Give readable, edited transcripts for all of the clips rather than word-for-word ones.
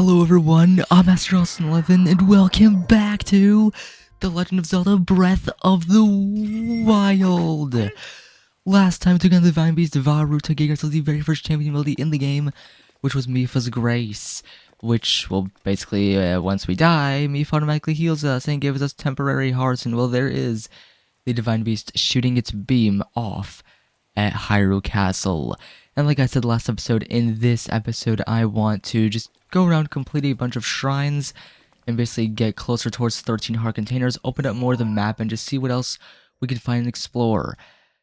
Hello everyone, I'm Master Austin11 and welcome back to The Legend of Zelda Breath of the Wild. Last time we took on the Divine Beast Varu to gain ourselves the very first champion ability in the game, which was Mipha's Grace, which, well, basically, once we die, Mipha automatically heals us and gives us temporary hearts, and well, there is the Divine Beast shooting its beam off at Hyrule Castle. And like I said last episode, in this episode, I want to just go around completing a bunch of shrines and basically get closer towards 13 heart containers, open up more of the map, and just see what else we can find and explore.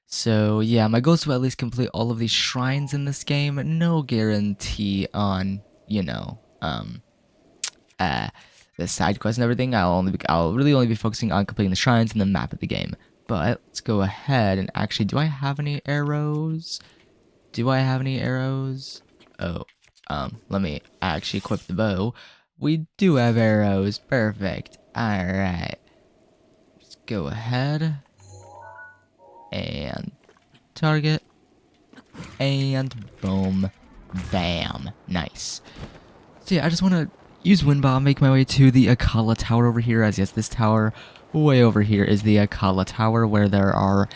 So yeah, my goal is to at least complete all of these shrines in this game. No guarantee on, the side quests and everything. I'll really only be focusing on completing the shrines and the map of the game. But let's go ahead and actually, do I have any arrows? Oh, let me actually equip the bow. We do have arrows. Perfect. Alright. Let's go ahead and target. And boom. Bam. Nice. So yeah, I just want to use Wind Bomb, make my way to the Akala Tower over here. As yes, this tower way over here is the Akala Tower, where there are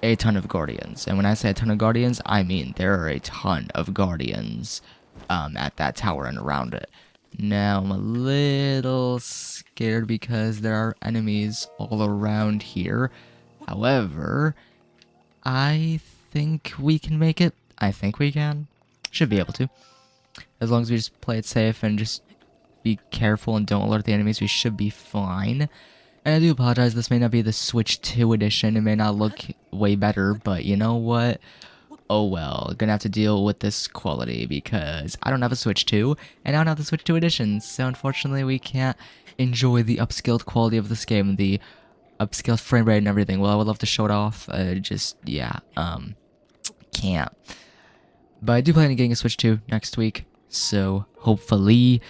a ton of guardians. And when I say a ton of guardians, I mean there are a ton of guardians at that tower and around it. Now, I'm a little scared because there are enemies all around here. However, I think we can make it. I think we can. Should be able to. As long as we just play it safe and just be careful and don't alert the enemies, we should be fine. And I do apologize, this may not be the Switch 2 edition, it may not look way better, but you know what? Oh well, gonna have to deal with this quality because I don't have a Switch 2, and I don't have the Switch 2 edition, so unfortunately we can't enjoy the upscaled quality of this game, the upscaled frame rate and everything. Well, I would love to show it off, can't. But I do plan on getting a Switch 2 next week, so hopefully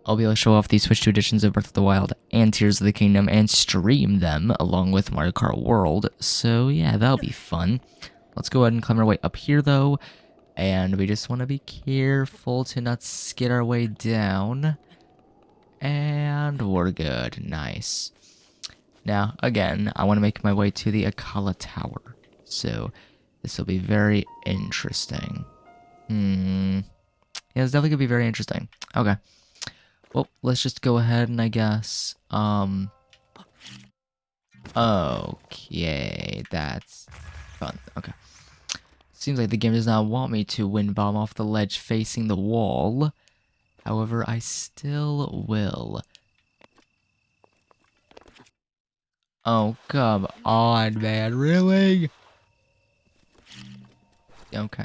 I'll be able to show off these Switch 2 editions of Breath of the Wild and Tears of the Kingdom and stream them along with Mario Kart World. So yeah, that'll be fun. Let's go ahead and climb our way up here though. And we just want to be careful to not skid our way down. And we're good. Nice. Now, again, I want to make my way to the Akala Tower. So this will be very interesting. Yeah, it's definitely going to be very interesting. Okay. Well, let's just go ahead and I guess, okay, that's fun. Okay. Seems like the game does not want me to Wind Bomb off the ledge facing the wall. However, I still will. Oh, come on, man. Really? Okay.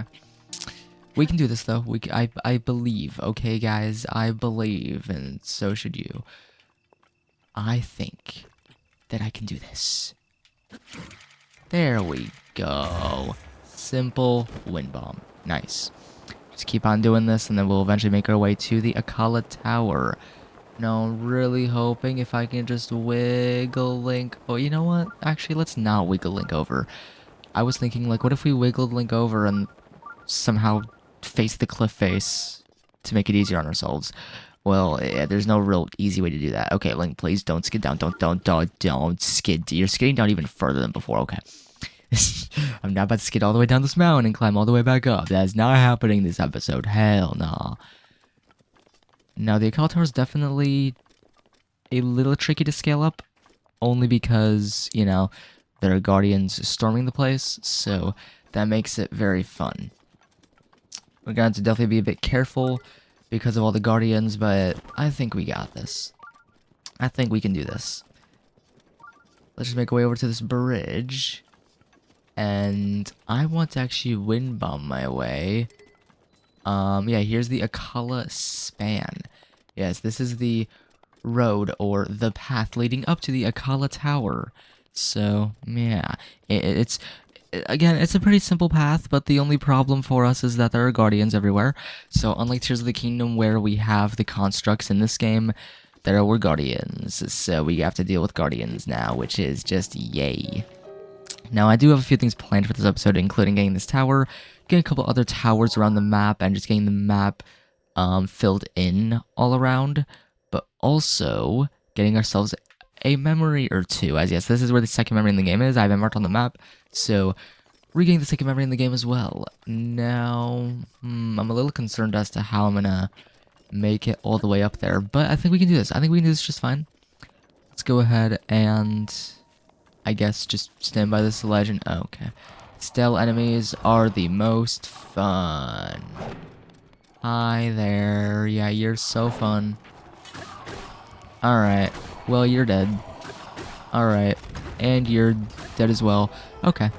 We can do this, though. I believe, okay, guys? I believe, and so should you. I think that I can do this. There we go. Simple Wind Bomb. Nice. Just keep on doing this, and then we'll eventually make our way to the Akala Tower. Now, I'm really hoping if I can just wiggle Link... Oh, you know what? Actually, let's not wiggle Link over. I was thinking, like, what if we wiggled Link over and somehow face the cliff face to make it easier on ourselves? Well, yeah, there's no real easy way to do that. Okay, Link, please don't skid down. Don't skid. You're skidding down even further than before. Okay. I'm not about to skid all the way down this mountain and climb all the way back up. That is not happening this episode. Hell no. Now, the Akala Tower is definitely a little tricky to scale up, only because, you know, there are guardians storming the place, so that makes it very fun. We're going to definitely be a bit careful because of all the guardians, but I think we got this. I think we can do this. Let's just make our way over to this bridge. And I want to actually Wind Bomb my way. Yeah, here's the Akala Span. Yes, this is the road or the path leading up to the Akala Tower. So, yeah, again, it's a pretty simple path, but the only problem for us is that there are guardians everywhere. So unlike Tears of the Kingdom, where we have the constructs in this game, there were guardians. So we have to deal with guardians now, which is just yay. Now, I do have a few things planned for this episode, including getting this tower, getting a couple other towers around the map, and just getting the map filled in all around, but also getting ourselves a memory or two. As yes, this is where the second memory in the game is. I have it marked on the map, so regaining the second memory in the game as well. Now, I'm a little concerned as to how I'm gonna make it all the way up there, but I think we can do this. I think we can do this just fine. Let's go ahead and, I guess, just stand by this legend. Oh, okay. Stealth enemies are the most fun. Hi there. Yeah, you're so fun. Alright. Well, you're dead. Alright. And you're dead as well. Okay.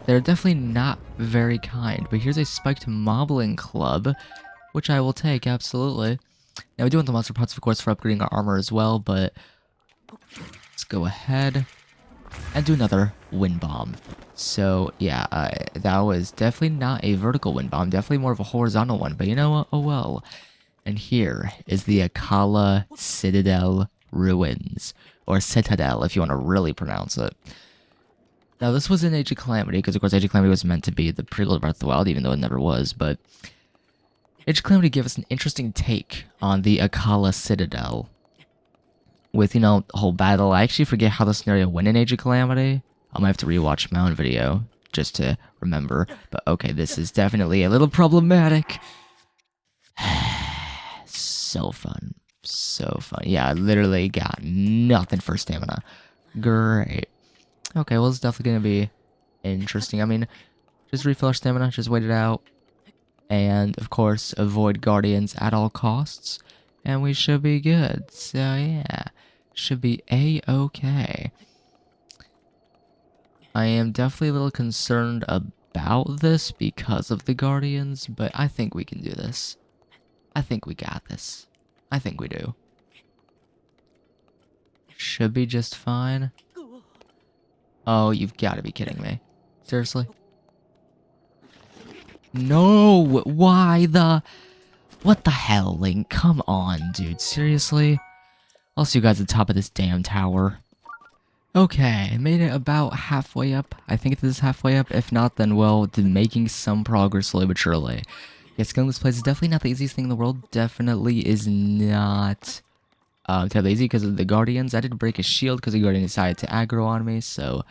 They're definitely not very kind, but here's a spiked moblin club, which I will take, absolutely. Now, we do want the monster pots, of course, for upgrading our armor as well, but let's go ahead and do another wind bomb. So, yeah, that was definitely not a vertical wind bomb, definitely more of a horizontal one, but you know what? Oh well. And here is the Akala Citadel Ruins, or Citadel, if you want to really pronounce it. Now, this was in Age of Calamity, because of course Age of Calamity was meant to be the prequel to Breath of the Wild, even though it never was, but Age of Calamity gave us an interesting take on the Akala Citadel. With, you know, the whole battle. I actually forget how the scenario went in Age of Calamity. I might have to rewatch my own video just to remember. But okay, this is definitely a little problematic. So fun. So fun. Yeah, I literally got nothing for stamina. Great. Okay, well, it's definitely going to be interesting. I mean, just refill our stamina, just wait it out. And, of course, avoid guardians at all costs. And we should be good. So, yeah. Should be a-okay. I am definitely a little concerned about this because of the guardians, but I think we can do this. I think we got this. I think we do. Should be just fine. Oh, you've got to be kidding me. Seriously? No! Why the... What the hell, Link? Come on, dude. Seriously? I'll see you guys at the top of this damn tower. Okay, made it about halfway up. I think this is halfway up. If not, then, well, making some progress slowly but surely. Yes, killing this place is definitely not the easiest thing in the world. Definitely is not terribly easy because of the guardians. I did break a shield because the guardian decided to aggro on me, so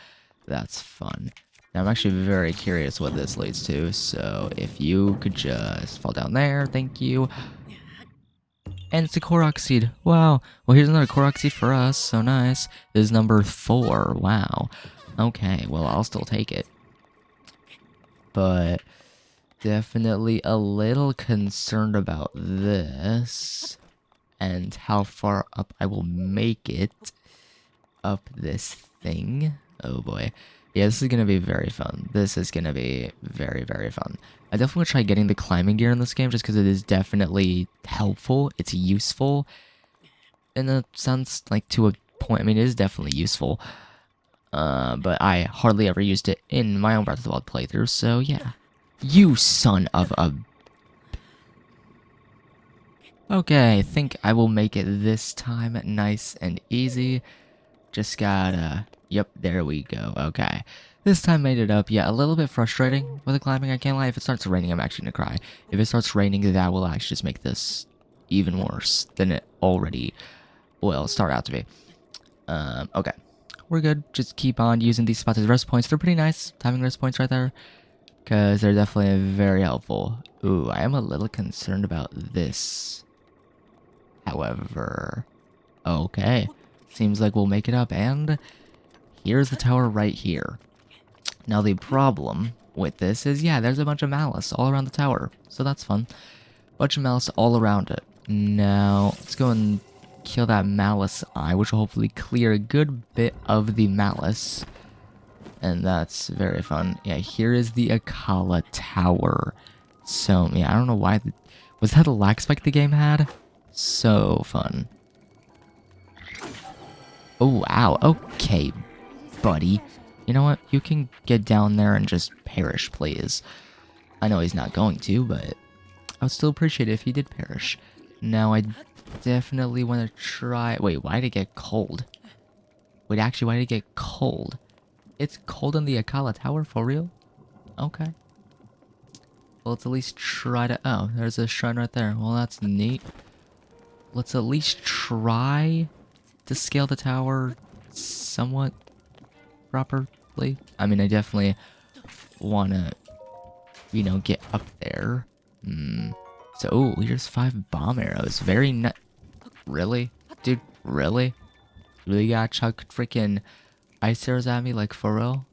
that's fun. Now, I'm actually very curious what this leads to, so if you could just fall down there, thank you. And it's a Korok seed. Wow. Well, here's another Korok seed for us. So nice. This is number 4. Wow. Okay. Well, I'll still take it. But definitely a little concerned about this. And how far up I will make it. Up this thing. Oh boy. Yeah, this is going to be very fun. This is going to be very, very fun. I definitely want to try getting the climbing gear in this game just because it is definitely helpful. It's useful. In a sense, like to a point. I mean, it is definitely useful. But I hardly ever used it in my own Breath of the Wild playthrough, so yeah. You son of a... Okay, I think I will make it this time nice and easy. Just gotta... Yep, there we go. Okay. This time made it up. Yeah, a little bit frustrating with the climbing, I can't lie. If it starts raining, I'm actually gonna cry. If it starts raining, that will actually just make this even worse than it already will start out to be. Okay. We're good. Just keep on using these spots as rest points. They're pretty nice, having rest points right there. Because they're definitely very helpful. Ooh, I am a little concerned about this. However... Okay. Seems like we'll make it up, and... Here's the tower right here. Now the problem with this is, yeah, there's a bunch of malice all around the tower. So that's fun. Bunch of malice all around it. Now, let's go and kill that malice eye, which will hopefully clear a good bit of the malice. And that's very fun. Yeah, here is the Akala Tower. So, yeah, I don't know why... Was that a lag spike the game had? So fun. Oh, wow. Okay, buddy. You know what? You can get down there and just perish, please. I know he's not going to, but I would still appreciate it if he did perish. Now, I definitely want to try... Wait, why did it get cold? Wait, actually, why did it get cold? It's cold in the Akala Tower, for real? Okay. let's at least try to... Oh, there's a shrine right there. Well, that's neat. Let's at least try to scale the tower somewhat properly. I mean, I definitely want to, you know, get up there. So, ooh, here's 5 bomb arrows. Very Really? Dude, really? Really gotta chuck freaking ice arrows at me, like, for real?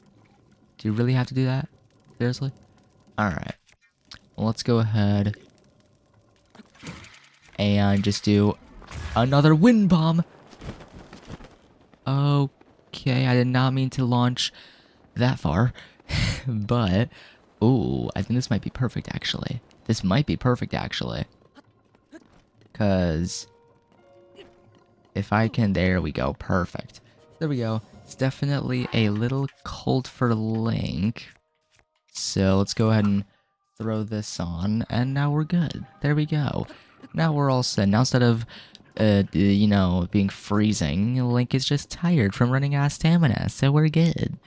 Do you really have to do that? Seriously? Alright. Well, let's go ahead and just do another wind bomb. Okay, I did not mean to launch that far. But, ooh, I think this might be perfect, actually. This might be perfect, actually. Because if I can... There we go. Perfect. There we go. It's definitely a little cold for Link. So let's go ahead and throw this on. And now we're good. There we go. Now we're all set. Now instead of, you know, being freezing, Link is just tired from running out of stamina. So we're good.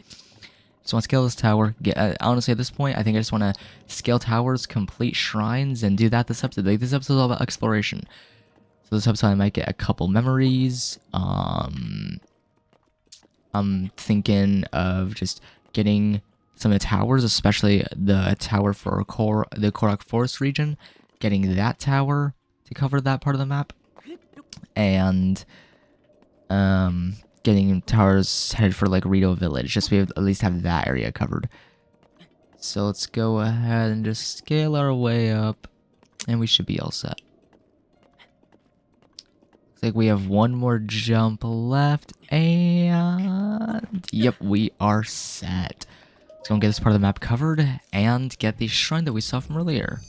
So I want to scale this tower. Honestly, at this point, I think I just want to scale towers, complete shrines, and do that this episode. Like, this episode is all about exploration. So this episode, I might get a couple memories. I'm thinking of just getting some of the towers, especially the tower for the Korok Forest region. Getting that tower to cover that part of the map. And, getting towers headed for like Rito Village, just to at least have that area covered. So let's go ahead and just scale our way up, and we should be all set. Looks like we have one more jump left, and yep, we are set. Let's go and get this part of the map covered and get the shrine that we saw from earlier.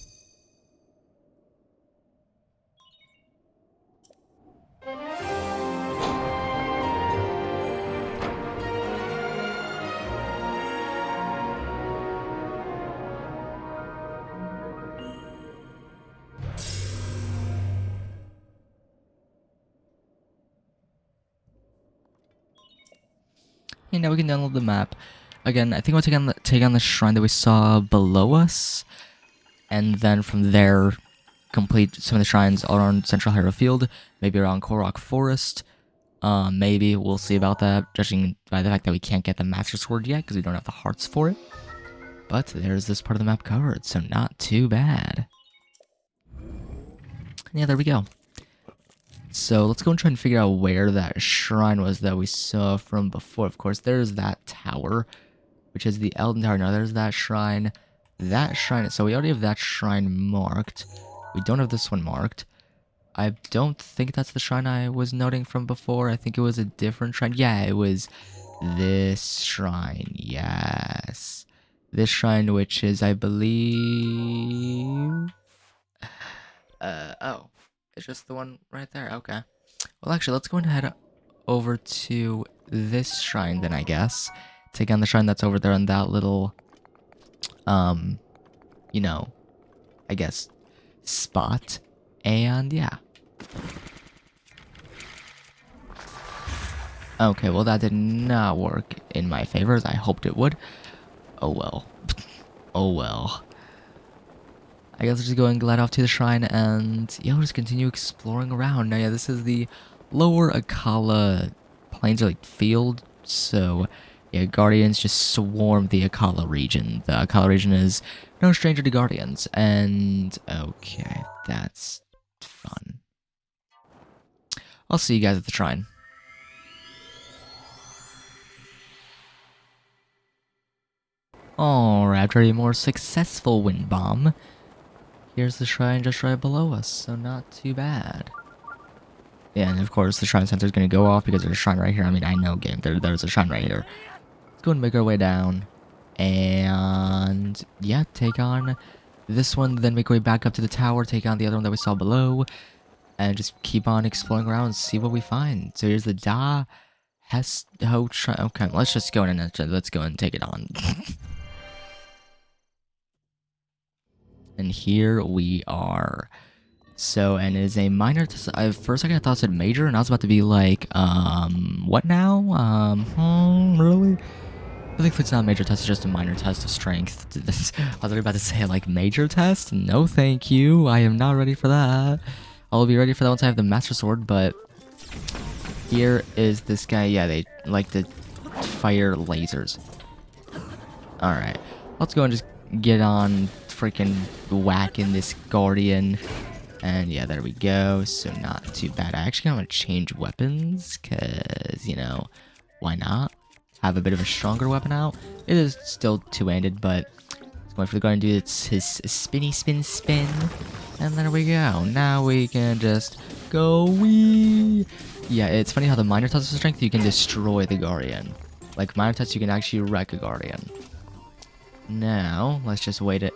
And now we can download the map. Again, I think we'll take on the shrine that we saw below us. And then from there, complete some of the shrines all around Central Hyrule Field. Maybe around Korok Forest. Maybe. We'll see about that, judging by the fact that we can't get the Master Sword yet, because we don't have the hearts for it. But there's this part of the map covered, so not too bad. Yeah, there we go. So let's go and try and figure out where that shrine was that we saw from before. Of course, there's that tower, which is the Elden Tower. Now there's that shrine. That shrine. So we already have that shrine marked. We don't have this one marked. I don't think that's the shrine I was noting from before. I think it was a different shrine. Yeah, it was this shrine. Yes. This shrine, which is, I believe... oh. It's just the one right there. Okay. Well, actually, let's go and head over to this shrine then, I guess. Take on the shrine that's over there on that little, you know, I guess, spot. And, yeah. Okay, well, that did not work in my favor, as I hoped it would. Oh, well. Oh, well. I guess I'll just go and glide off to the shrine, and yeah, we'll just continue exploring around. Now, yeah, this is the lower Akala plains, or like field, so yeah, Guardians just swarm the Akala region. The Akala region is no stranger to Guardians, and okay, that's fun. I'll see you guys at the shrine. Alright, after a more successful wind bomb, here's the shrine just right below us, so not too bad. Yeah, and of course the shrine sensor is going to go off because there's a shrine right here. I mean, I know game, there's a shrine right here. Let's go and make our way down. And yeah, take on this one, then make our way back up to the tower, take on the other one that we saw below. And just keep on exploring around and see what we find. So here's the Da Hesto shrine. Okay, let's just go in and let's go and take it on. And here we are. So, and it is a minor, for a second I thought it said major, and I was about to be like, what now? Really? think it's not a major test, it's just a minor test of strength. I was about to say, like, major test? No thank you, I am not ready for that. I'll be ready for that once I have the Master Sword, but... Here is this guy, yeah, they like to fire lasers. Alright, let's go and just get on freaking whacking this Guardian. And yeah, there we go, so not too bad. I actually want to change weapons, because, you know, why not? Have a bit of a stronger weapon out. It is still two-handed, but it's going for the Guardian dude. It's his spinny spin spin. And there we go. Now we can just go wee. Yeah, it's funny how the minor test of strength, you can destroy the Guardian. Like, minor test, you can actually wreck a Guardian. Now, let's just wait it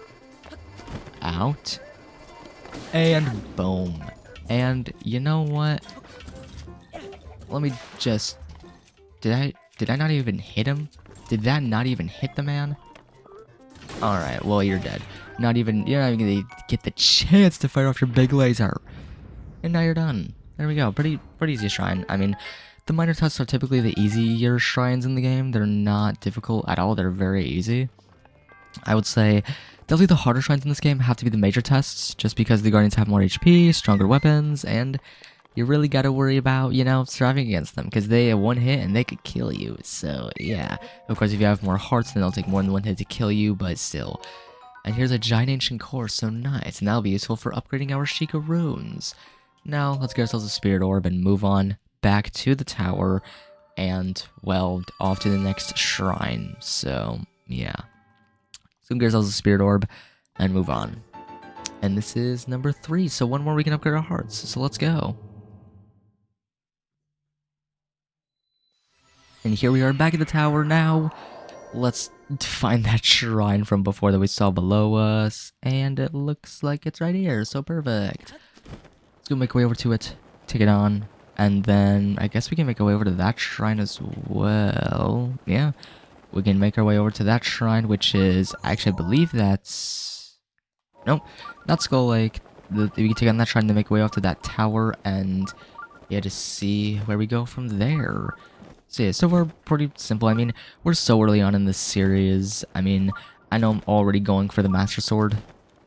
out. And boom. And you know what? Let me just... Did I not even hit him? Did that not even hit the man? Alright, well, you're dead. You're not even gonna get the chance to fire off your big laser. And now you're done. There we go. Pretty easy shrine. I mean, the minor tests are typically the easier shrines in the game. They're not difficult at all. They're very easy. I would say definitely the harder shrines in this game have to be the major tests, just because the Guardians have more HP, stronger weapons, and you really gotta worry about, you know, surviving against them, because they have one hit and they could kill you. So, yeah. Of course, if you have more hearts, then they'll take more than one hit to kill you, but still. And here's a giant ancient core, so nice, and that'll be useful for upgrading our Sheikah runes. Now, let's get ourselves a spirit orb and move on back to the tower, and, well, off to the next shrine. So, yeah. So get ourselves a spirit orb and move on. And this is number 3, so one more we can upgrade our hearts. So let's go. And here we are back at the tower now. Let's find that shrine from before that we saw below us. And it looks like it's right here, so perfect. Let's go make our way over to it, take it on, and then I guess we can make our way over to that shrine as well. Yeah. We can make our way over to that shrine, which is, actually, I believe that's... Nope, not Skull Lake. We can take on that shrine to make our way off to that tower, and, yeah, just see where we go from there. So, yeah, so we're pretty simple. I mean, we're so early on in this series. I mean, I know I'm already going for the Master Sword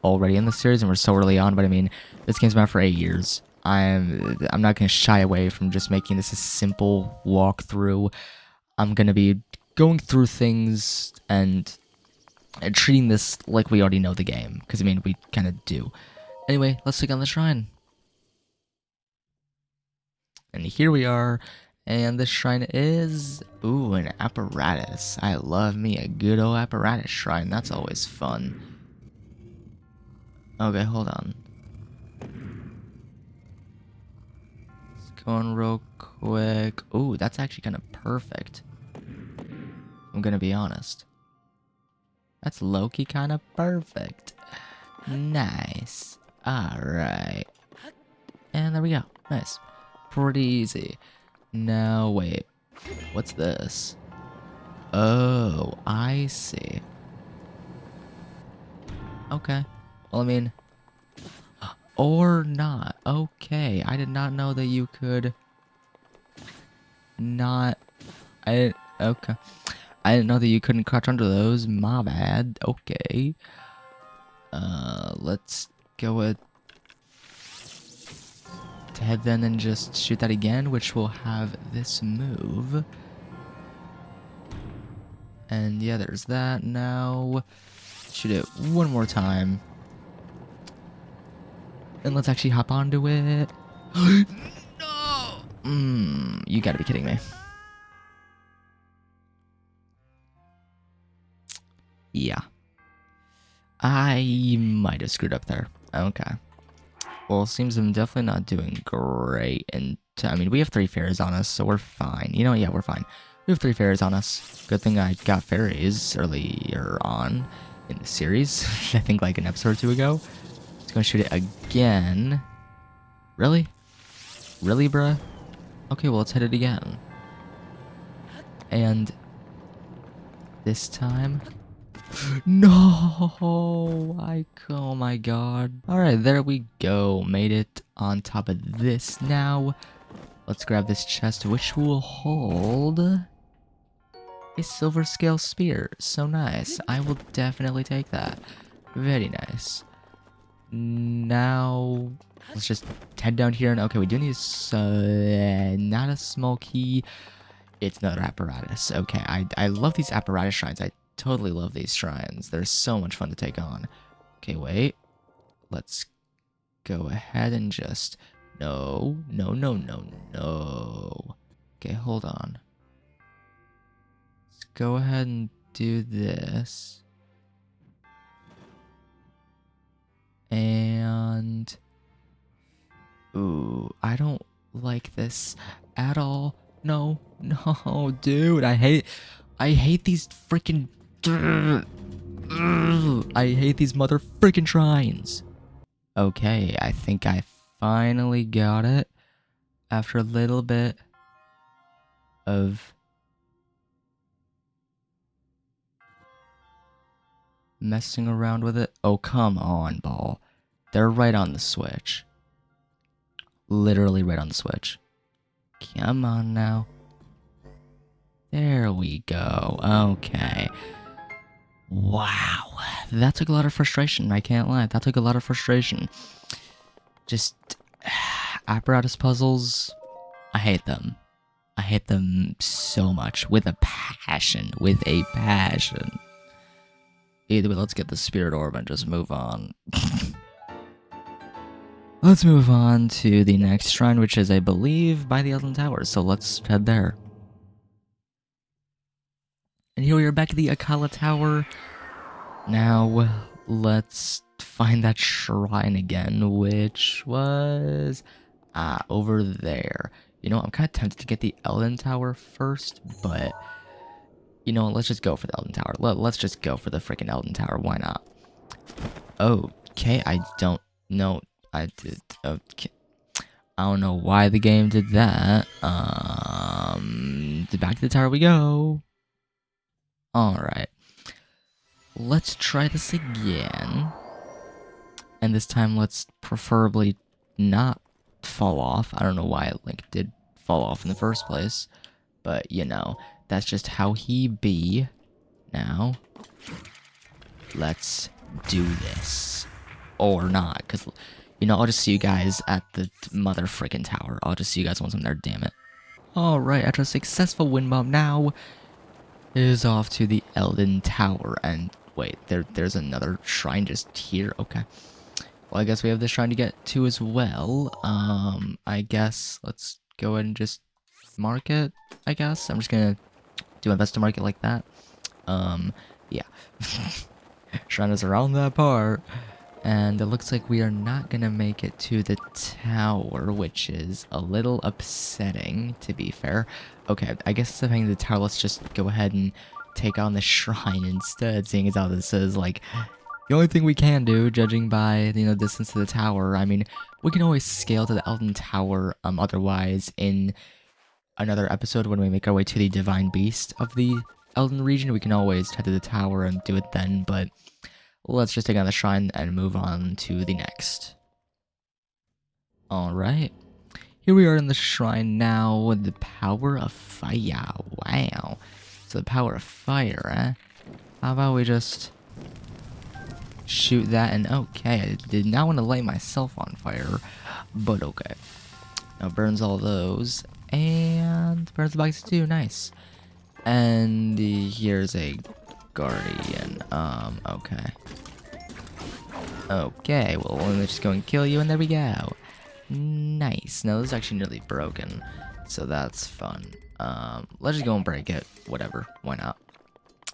already in the series, and we're so early on, but I mean, this game's been out for 8 years. I'm not going to shy away from just making this a simple walkthrough. I'm going to be going through things and treating this like we already know the game, because I mean, we kind of do. Anyway, let's take on the shrine. And here we are, and this shrine is, ooh, an apparatus. I love me a good old apparatus shrine. That's always fun. Okay, hold on. Let's go on real quick. Ooh, that's actually kind of perfect. I'm gonna be honest. That's low-key kind of perfect. Nice. Alright. And there we go. Nice. Pretty easy. Now, wait. What's this? Oh, I see. Okay. Well, I mean... Or not. Okay. I did not know that you could... Not... Okay. I didn't know that you couldn't crouch under those. My bad. Okay. Let's go ahead then and just shoot that again, which will have this move. And yeah, there's that. Now, shoot it one more time. And let's actually hop onto it. No! You gotta be kidding me. Yeah. I might have screwed up there. Okay. Well, it seems I'm definitely not doing great. And I mean, we have 3 fairies on us, so we're fine. You know, yeah, we're fine. We have 3 fairies on us. Good thing I got fairies earlier on in the series. I think like an episode or 2 ago. Just gonna shoot it again. Really? Really, bruh? Okay, well, let's hit it again. And this time... No! Oh my god. Alright, there we go. Made it on top of this now. Let's grab this chest, which will hold... A silver scale spear. So nice. I will definitely take that. Very nice. Now, let's just head down here. And okay, we do need not a small key. It's another apparatus. Okay, I love these apparatus shrines. I totally love these shrines. They're so much fun to take on. Okay, wait. Let's go ahead and just... No, no, no, no, no. Okay, hold on. Let's go ahead and do this. And... Ooh, I don't like this at all. No, no, dude, I hate these freaking... I hate these mother freaking shrines. Okay, I think I finally got it after a little bit of messing around with it. Oh, come on, ball. They're right on the switch. Literally right on the switch. Come on now. There we go. Okay. Wow. That took a lot of frustration. I can't lie. That took a lot of frustration. Just apparatus puzzles. I hate them. I hate them so much. With a passion. With a passion. Either way, let's get the spirit orb and just move on. Let's move on to the next shrine, which is, I believe, by the Elden Tower. So let's head there. And here we are back at the Akala Tower. Now, let's find that shrine again, which was over there. You know, I'm kind of tempted to get the Elden Tower first, but you know, let's just go for the Elden Tower. Let's just go for the freaking Elden Tower. Why not? Okay, I don't know. I did. Okay. I don't know why the game did that. Back to the tower we go. Alright. Let's try this again. And this time let's preferably not fall off. I don't know why Link did fall off in the first place. But, you know, that's just how he be. Now, let's do this. Or not, because, you know, I'll just see you guys at the mother frickin' tower. I'll just see you guys once I'm there, damn it. Alright, after a successful wind bomb, now is off to the Elden Tower. And wait, there's another shrine just here. Okay. Well, I guess we have this shrine to get to as well. I guess let's go ahead and just mark it, I guess. I'm just gonna do my best to mark it like that. Yeah. Shrine is around that part. And it looks like we are not gonna make it to the tower, which is a little upsetting, to be fair. Okay, I guess instead of having the tower, let's just go ahead and take on the shrine instead, seeing as how this is, like, the only thing we can do, judging by, you know, distance to the tower. I mean, we can always scale to the Elden Tower, otherwise, in another episode when we make our way to the Divine Beast of the Elden region, we can always head to the tower and do it then, but let's just take on the shrine and move on to the next. Alright. Here we are in the shrine now with the power of fire. Wow. So the power of fire, eh? How about we just shoot that and okay. I did not want to light myself on fire, but okay. Now burns all those and burns the box too. Nice. And here's a guardian. Okay. Okay, well, let me just go and kill you, and there we go. Nice. Now, this is actually nearly broken, so that's fun. Let's just go and break it. Whatever. Why not?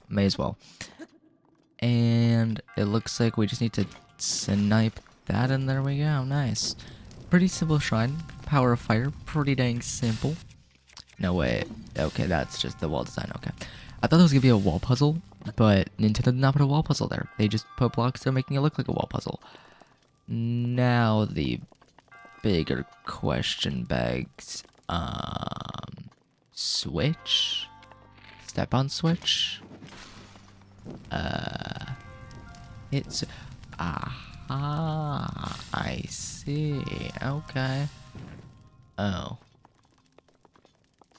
May as well. And it looks like we just need to snipe that, and there we go. Nice. Pretty simple shrine. Power of fire. Pretty dang simple. No, wait. Okay, that's just the wall design. Okay. I thought it was going to be a wall puzzle, but Nintendo did not put a wall puzzle there. They just put blocks there making it look like a wall puzzle. Now the bigger question begs, switch? Step on switch? It's, aha, I see, okay. Oh.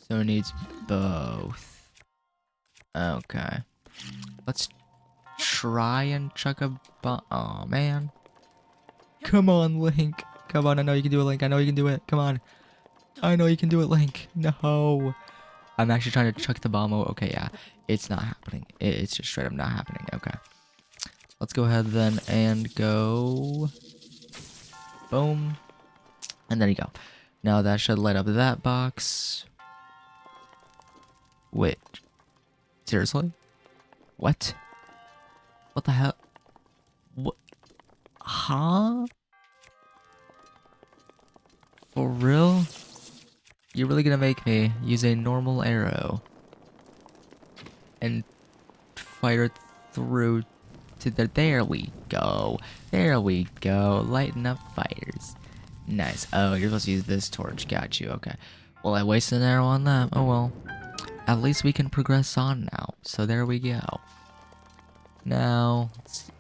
So it needs both. Okay. Let's try and chuck a bomb. Oh, man. Come on, Link. Come on, I know you can do it, Link. I know you can do it. Come on. I know you can do it, Link. No. I'm actually trying to chuck the bomb. Okay, yeah. It's not happening. It's just straight up not happening. Okay. Let's go ahead then and go. Boom. And there you go. Now that should light up that box. Wait. Seriously? What? What the hell? What? Huh? For real? You're really gonna make me use a normal arrow and fire through to the... There we go. There we go. Lighten up fires. Nice. Oh, you're supposed to use this torch. Got you. Okay. Well, I wasted an arrow on that. Oh, well. At least we can progress on now. So there we go. Now,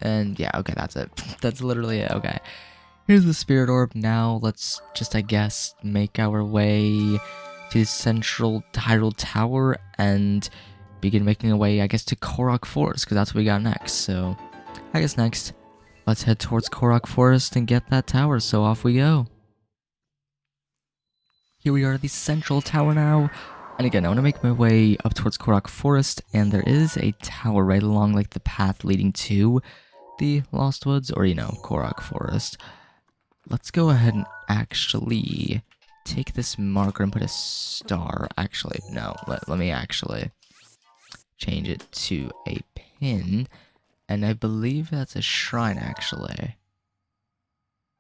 and yeah, okay, that's it. That's literally it. Okay. Here's the spirit orb. Now, let's just, I guess, make our way to central Hyrule Tower and begin making our way, I guess, to Korok Forest, because that's what we got next. So, I guess next, let's head towards Korok Forest and get that tower. So, off we go. Here we are at the central tower now. And again, I want to make my way up towards Korok Forest, and there is a tower right along, like, the path leading to the Lost Woods, or, you know, Korok Forest. Let's go ahead and actually take this marker and put a star. Actually, no, let me actually change it to a pin. And I believe that's a shrine, actually.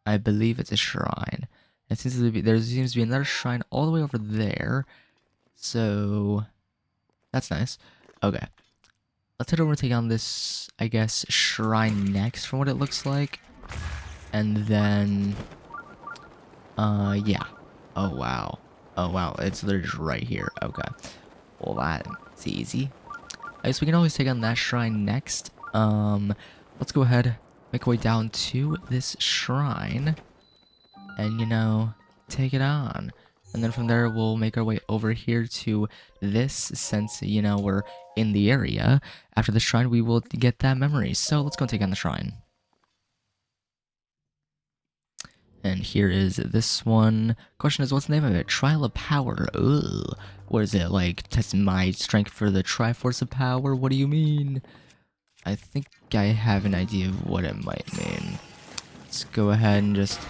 I believe it's a shrine. It seems to be, there seems to be another shrine all the way over there. So, that's nice. Okay. Let's head over and take on this, I guess, shrine next from what it looks like. And then, yeah. Oh, wow. Oh, wow. It's literally just right here. Okay. Well, that's easy. I guess we can always take on that shrine next. Let's go ahead, make our way down to this shrine. And, you know, take it on. And then from there, we'll make our way over here to this, since, you know, we're in the area. After the shrine, we will get that memory. So, let's go and take on the shrine. And here is this one. Question is, what's the name of it? Trial of Power. Ugh. What is it, like, test my strength for the Triforce of Power? What do you mean? I think I have an idea of what it might mean. Let's go ahead and just...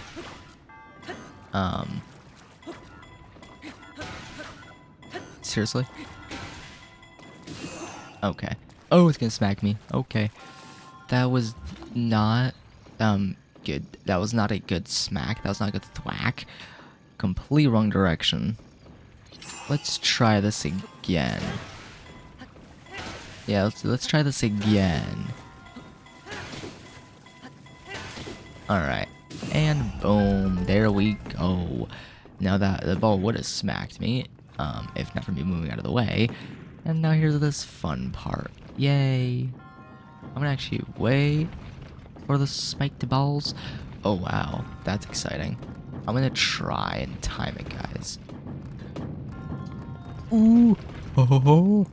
Seriously? Okay. Oh, it's gonna smack me. Okay. That was not, good. That was not a good smack. That was not a good thwack. Complete wrong direction. Let's try this again. Yeah, let's try this again. Alright. And boom. There we go. Now that the ball would have smacked me, if not for me moving out of the way. And now here's this fun part. Yay. I'm gonna actually wait for the spiked balls. Oh wow, that's exciting. I'm gonna try and time it, guys. Ooh, ho ho ho.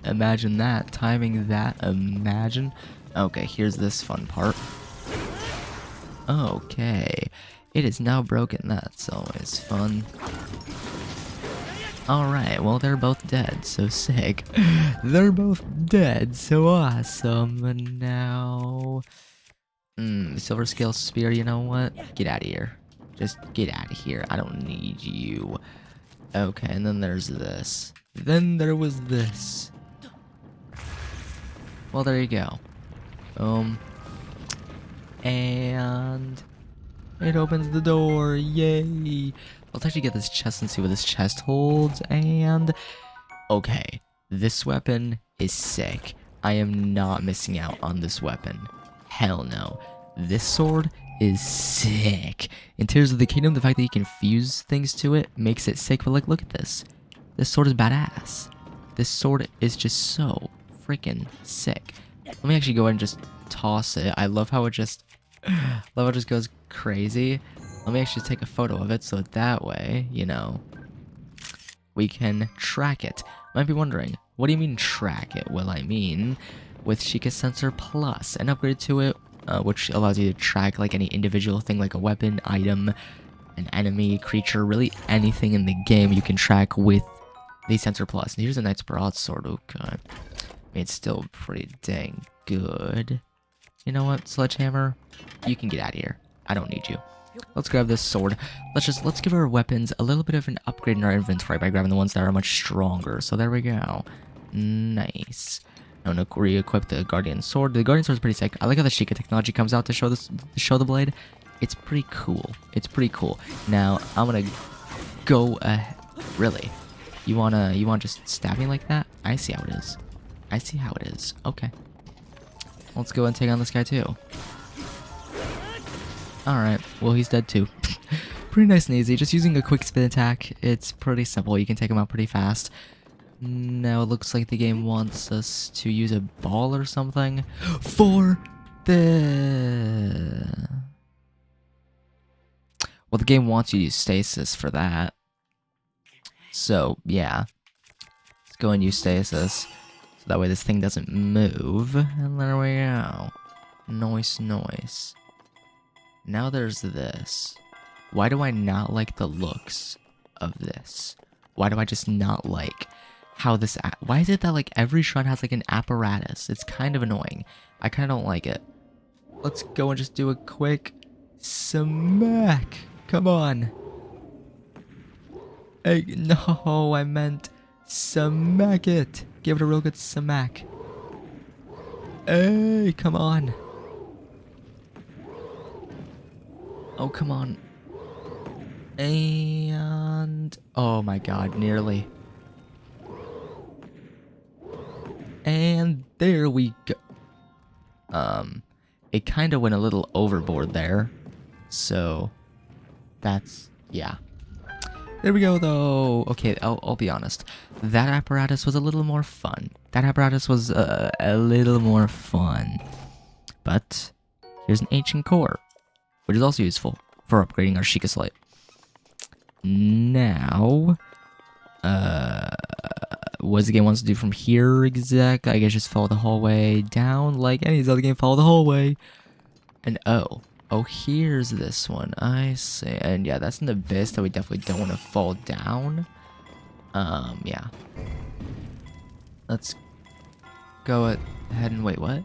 Imagine that, timing that, imagine. Okay, here's this fun part. Okay, it is now broken, that's always fun. Alright, well they're both dead, so sick. They're both dead, so awesome. And now... Silver Scale Spear, you know what? Get out of here. Just get out of here. I don't need you. Okay, and then there's this. Then there was this. Well, there you go. And... it opens the door. Yay. Let's actually get this chest and see what this chest holds. And... okay. This weapon is sick. I am not missing out on this weapon. Hell no. This sword is sick. In Tears of the Kingdom, the fact that you can fuse things to it makes it sick. But like, look at this. This sword is badass. This sword is just so freaking sick. Let me actually go ahead and just toss it. I love how it just... love how it just goes crazy. Let me actually take a photo of it so that way, you know, we can track it. Might be wondering, what do you mean track it? Well, I mean with Sheikah Sensor Plus, an upgrade to it, which allows you to track like any individual thing, like a weapon, item, an enemy, creature, really anything in the game you can track with the Sensor Plus. And here's a Knight's Broadsword. Okay, I mean, it's still pretty dang good. You know what, Sledgehammer? You can get out of here. I don't need you. Let's grab this sword. Let's give our weapons a little bit of an upgrade in our inventory by grabbing the ones that are much stronger. So there we go. Nice. Now re-equip the Guardian Sword. The Guardian Sword is pretty sick. I like how the Sheikah technology comes out to show the blade. It's pretty cool. It's pretty cool. Now I'm gonna go ahead. Really? You wanna just stab me like that? I see how it is. I see how it is. Okay. Let's go and take on this guy too. Alright, well he's dead too. Pretty nice and easy, just using a quick spin attack. It's pretty simple, you can take him out pretty fast. Now it looks like the game wants us to use a ball or something for the... Well, the game wants you to use stasis for that. So, yeah. Let's go and use stasis. So that way this thing doesn't move. And there we go. Nice, nice. Now there's this. Why do I not like the looks of this? Why do I just not like how this... Why is it that like every shrine has like an apparatus? It's kind of annoying. I kind of don't like it. Let's go and just do a quick smack. Come on. Hey, no, I meant smack it. Give it a real good smack. Hey, come on. Oh, come on. And... Oh my god, nearly. And there we go. It kind of went a little overboard there. So, that's... yeah. There we go, though. Okay, I'll be honest. That apparatus was a little more fun. That apparatus was a little more fun. But here's an ancient core, which is also useful for upgrading our Sheikah Slate. Now, what does the game wants to do from here exactly? I guess just follow the hallway down like any other game. Follow the hallway. And oh, here's this one. I see. And yeah, that's an abyss that we definitely don't want to fall down. Yeah. Let's go ahead and wait, what?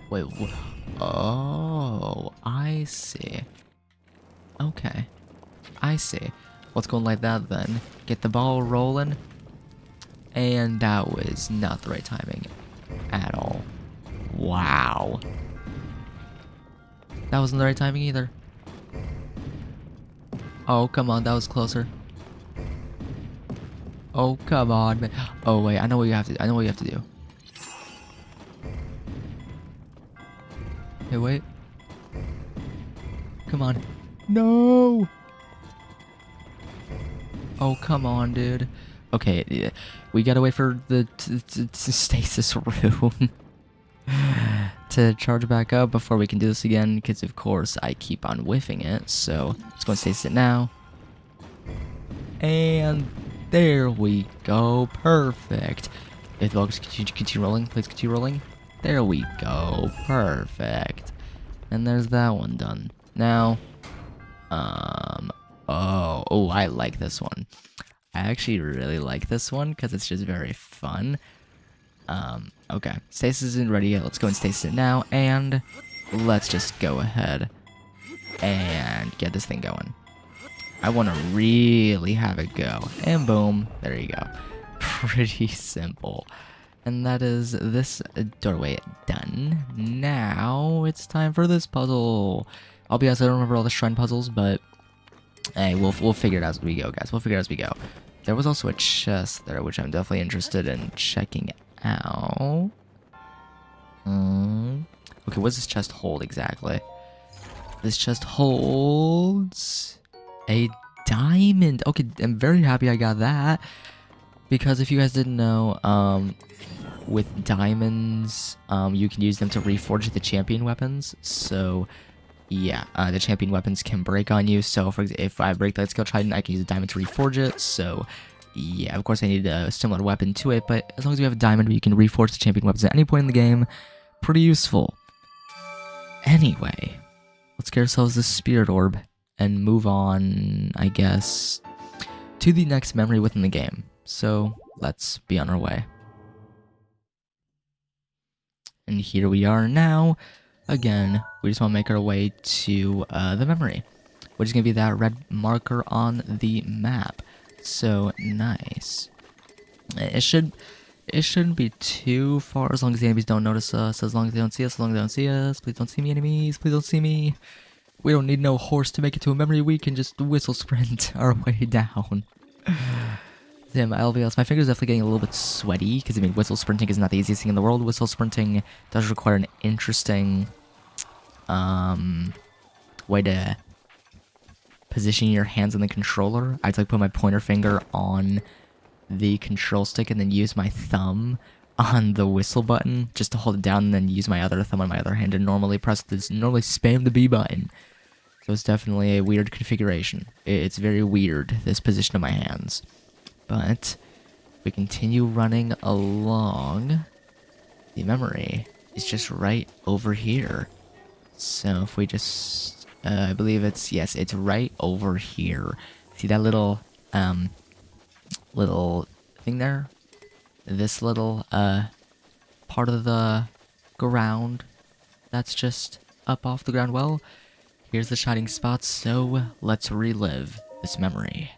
Wait, what? Oh, I see. Okay. I see. Let's go like that then. Get the ball rolling. And that was not the right timing at all. Wow. That wasn't the right timing either. Oh, come on, that was closer. Oh, come on, man. Oh, wait, I know what you have to do. Hey, wait. Come on. No! Oh, come on, dude. Okay, yeah, we gotta wait for the stasis room to charge back up before we can do this again, because of course I keep on whiffing it. So let's go and stasis it now. And there we go. Perfect. If the bugs continue rolling, please continue rolling. There we go. Perfect. And there's that one done. Now, oh, I like this one. I actually really like this one because it's just very fun. Okay. Stasis isn't ready yet. Let's go and stasis it now. And let's just go ahead and get this thing going. I want to really have it go. And boom. There you go. Pretty simple. And that is this doorway done. Now it's time for this puzzle. I'll be honest, I don't remember all the shrine puzzles, but hey, we'll figure it out as we go, guys. We'll figure it out as we go. There was also a chest there, which I'm definitely interested in checking out. Okay, what does this chest hold exactly? This chest holds a diamond. Okay, I'm very happy I got that. Because if you guys didn't know, with diamonds, you can use them to reforge the champion weapons. So, yeah, the champion weapons can break on you. So, for example, if I break the Skill Trident, I can use a diamond to reforge it. So, yeah, of course I need a similar weapon to it, but as long as you have a diamond where you can reforge the champion weapons at any point in the game, pretty useful. Anyway, let's get ourselves this spirit orb and move on, I guess, to the next memory within the game. So let's be on our way. And here we are now. Again, we just want to make our way to the memory, which is going to be that red marker on the map. So nice. It shouldn't be too far as long as the enemies don't notice us, as long as they don't see us, as long as they don't see us. Please don't see me, enemies. Please don't see me. We don't need no horse to make it to a memory. We can just whistle sprint our way down. Damn, I'll be honest, my fingers are definitely getting a little bit sweaty, because I mean, whistle sprinting is not the easiest thing in the world. Whistle sprinting does require an interesting way to position your hands on the controller. I have to like put my pointer finger on the control stick and then use my thumb on the whistle button just to hold it down, and then use my other thumb on my other hand to normally spam the B button. So it's definitely a weird configuration. It's very weird, this position of my hands. But we continue running along. The memory is just right over here. So if we just, I believe it's right over here. See that little thing there? This little part of the ground that's just up off the ground. Well, here's the shining spot, so let's relive this memory.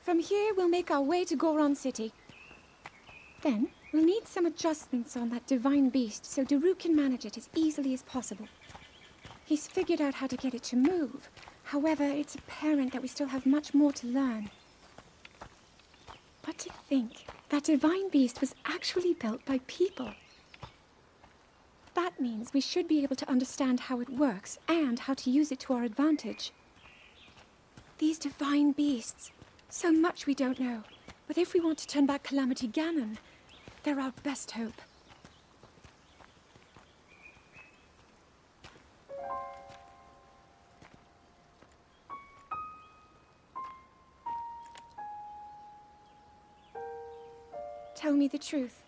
From here, we'll make our way to Goron City. Then, we'll need some adjustments on that divine beast so Daru can manage it as easily as possible. He's figured out how to get it to move. However, it's apparent that we still have much more to learn. But to think that divine beast was actually built by people. That means we should be able to understand how it works and how to use it to our advantage. These divine beasts... so much we don't know, but if we want to turn back Calamity Ganon, they're our best hope. Tell me the truth.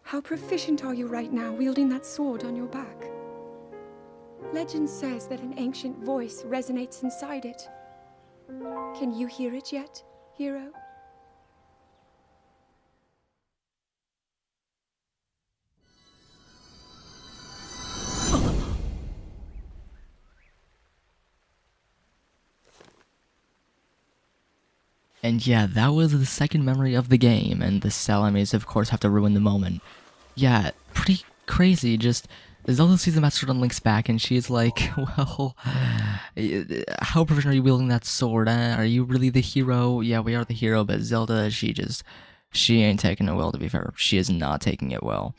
How proficient are you right now wielding that sword on your back? Legend says that an ancient voice resonates inside it. Can you hear it yet, hero? And yeah, that was the second memory of the game, and the Salamis, of course, have to ruin the moment. Yeah, pretty crazy, just... Zelda sees the Master Sword on Link's back, and she's like, well, how proficient are you wielding that sword, eh? Are you really the hero? Yeah, we are the hero, but Zelda, she ain't taking it well, to be fair. She is not taking it well.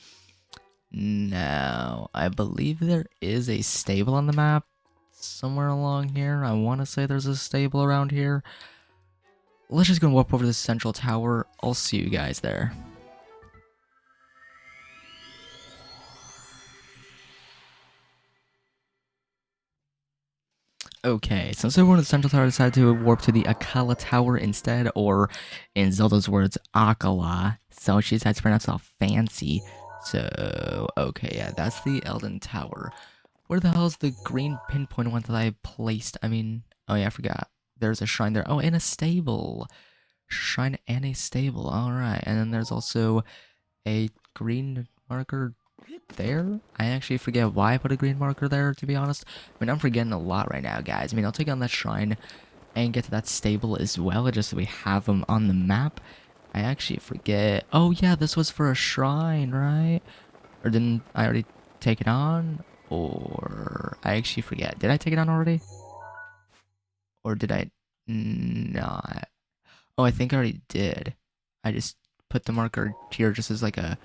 Now, I believe there is a stable on the map somewhere along here. I want to say there's a stable around here. Let's just go and walk over to the central tower. I'll see you guys there. Okay, since everyone at the Central Tower decided to warp to the Akala Tower instead, or in Zelda's words, Akala, so she decided to pronounce it all fancy. So, okay, yeah, that's the Elden Tower. Where the hell is the green pinpoint one that I placed? I mean, oh yeah, I forgot. There's a shrine there. Oh, and a stable. Shrine and a stable, alright. And then there's also a green marker there. I actually forget why I put a green marker there, to be honest. I mean, I'm forgetting a lot right now, guys. I mean, I'll take on that shrine and get to that stable as well, just so we have them on the map. I actually forget. Oh, yeah, this was for a shrine, right? Or didn't I already take it on? Or I actually forget. Did I take it on already? Or did I not. Oh, I think I already did. I just put the marker here just as like a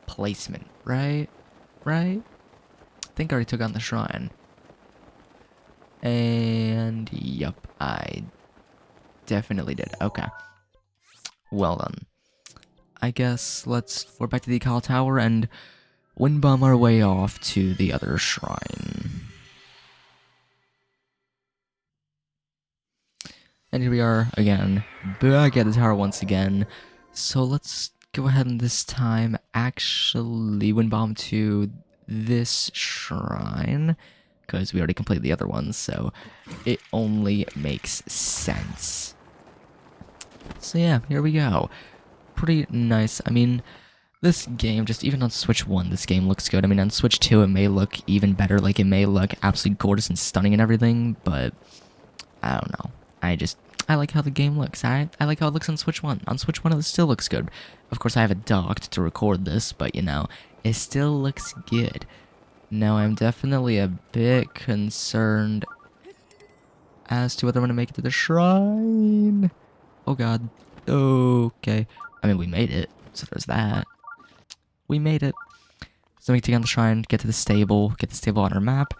placement, right? Right? I think I already took on the shrine. And yep, I definitely did. Okay. Well done. I guess we're back to the Akal Tower and wind bomb our way off to the other shrine. And here we are again, back at the tower once again. So let's go ahead and this time actually wind bomb to this shrine, because we already completed the other ones, so it only makes sense. So yeah, here we go. Pretty nice. I mean, this game, just even on Switch 1, this game looks good. I mean, on Switch 2, it may look even better. Like, it may look absolutely gorgeous and stunning and everything, but I don't know. I like how the game looks. I like how it looks on Switch 1. On Switch 1, it still looks good. Of course, I have it docked to record this, but, you know, it still looks good. Now, I'm definitely a bit concerned as to whether I'm going to make it to the shrine. Oh, God. Okay. I mean, we made it, so there's that. We made it. So we can take on the shrine, get to the stable, get the stable on our map,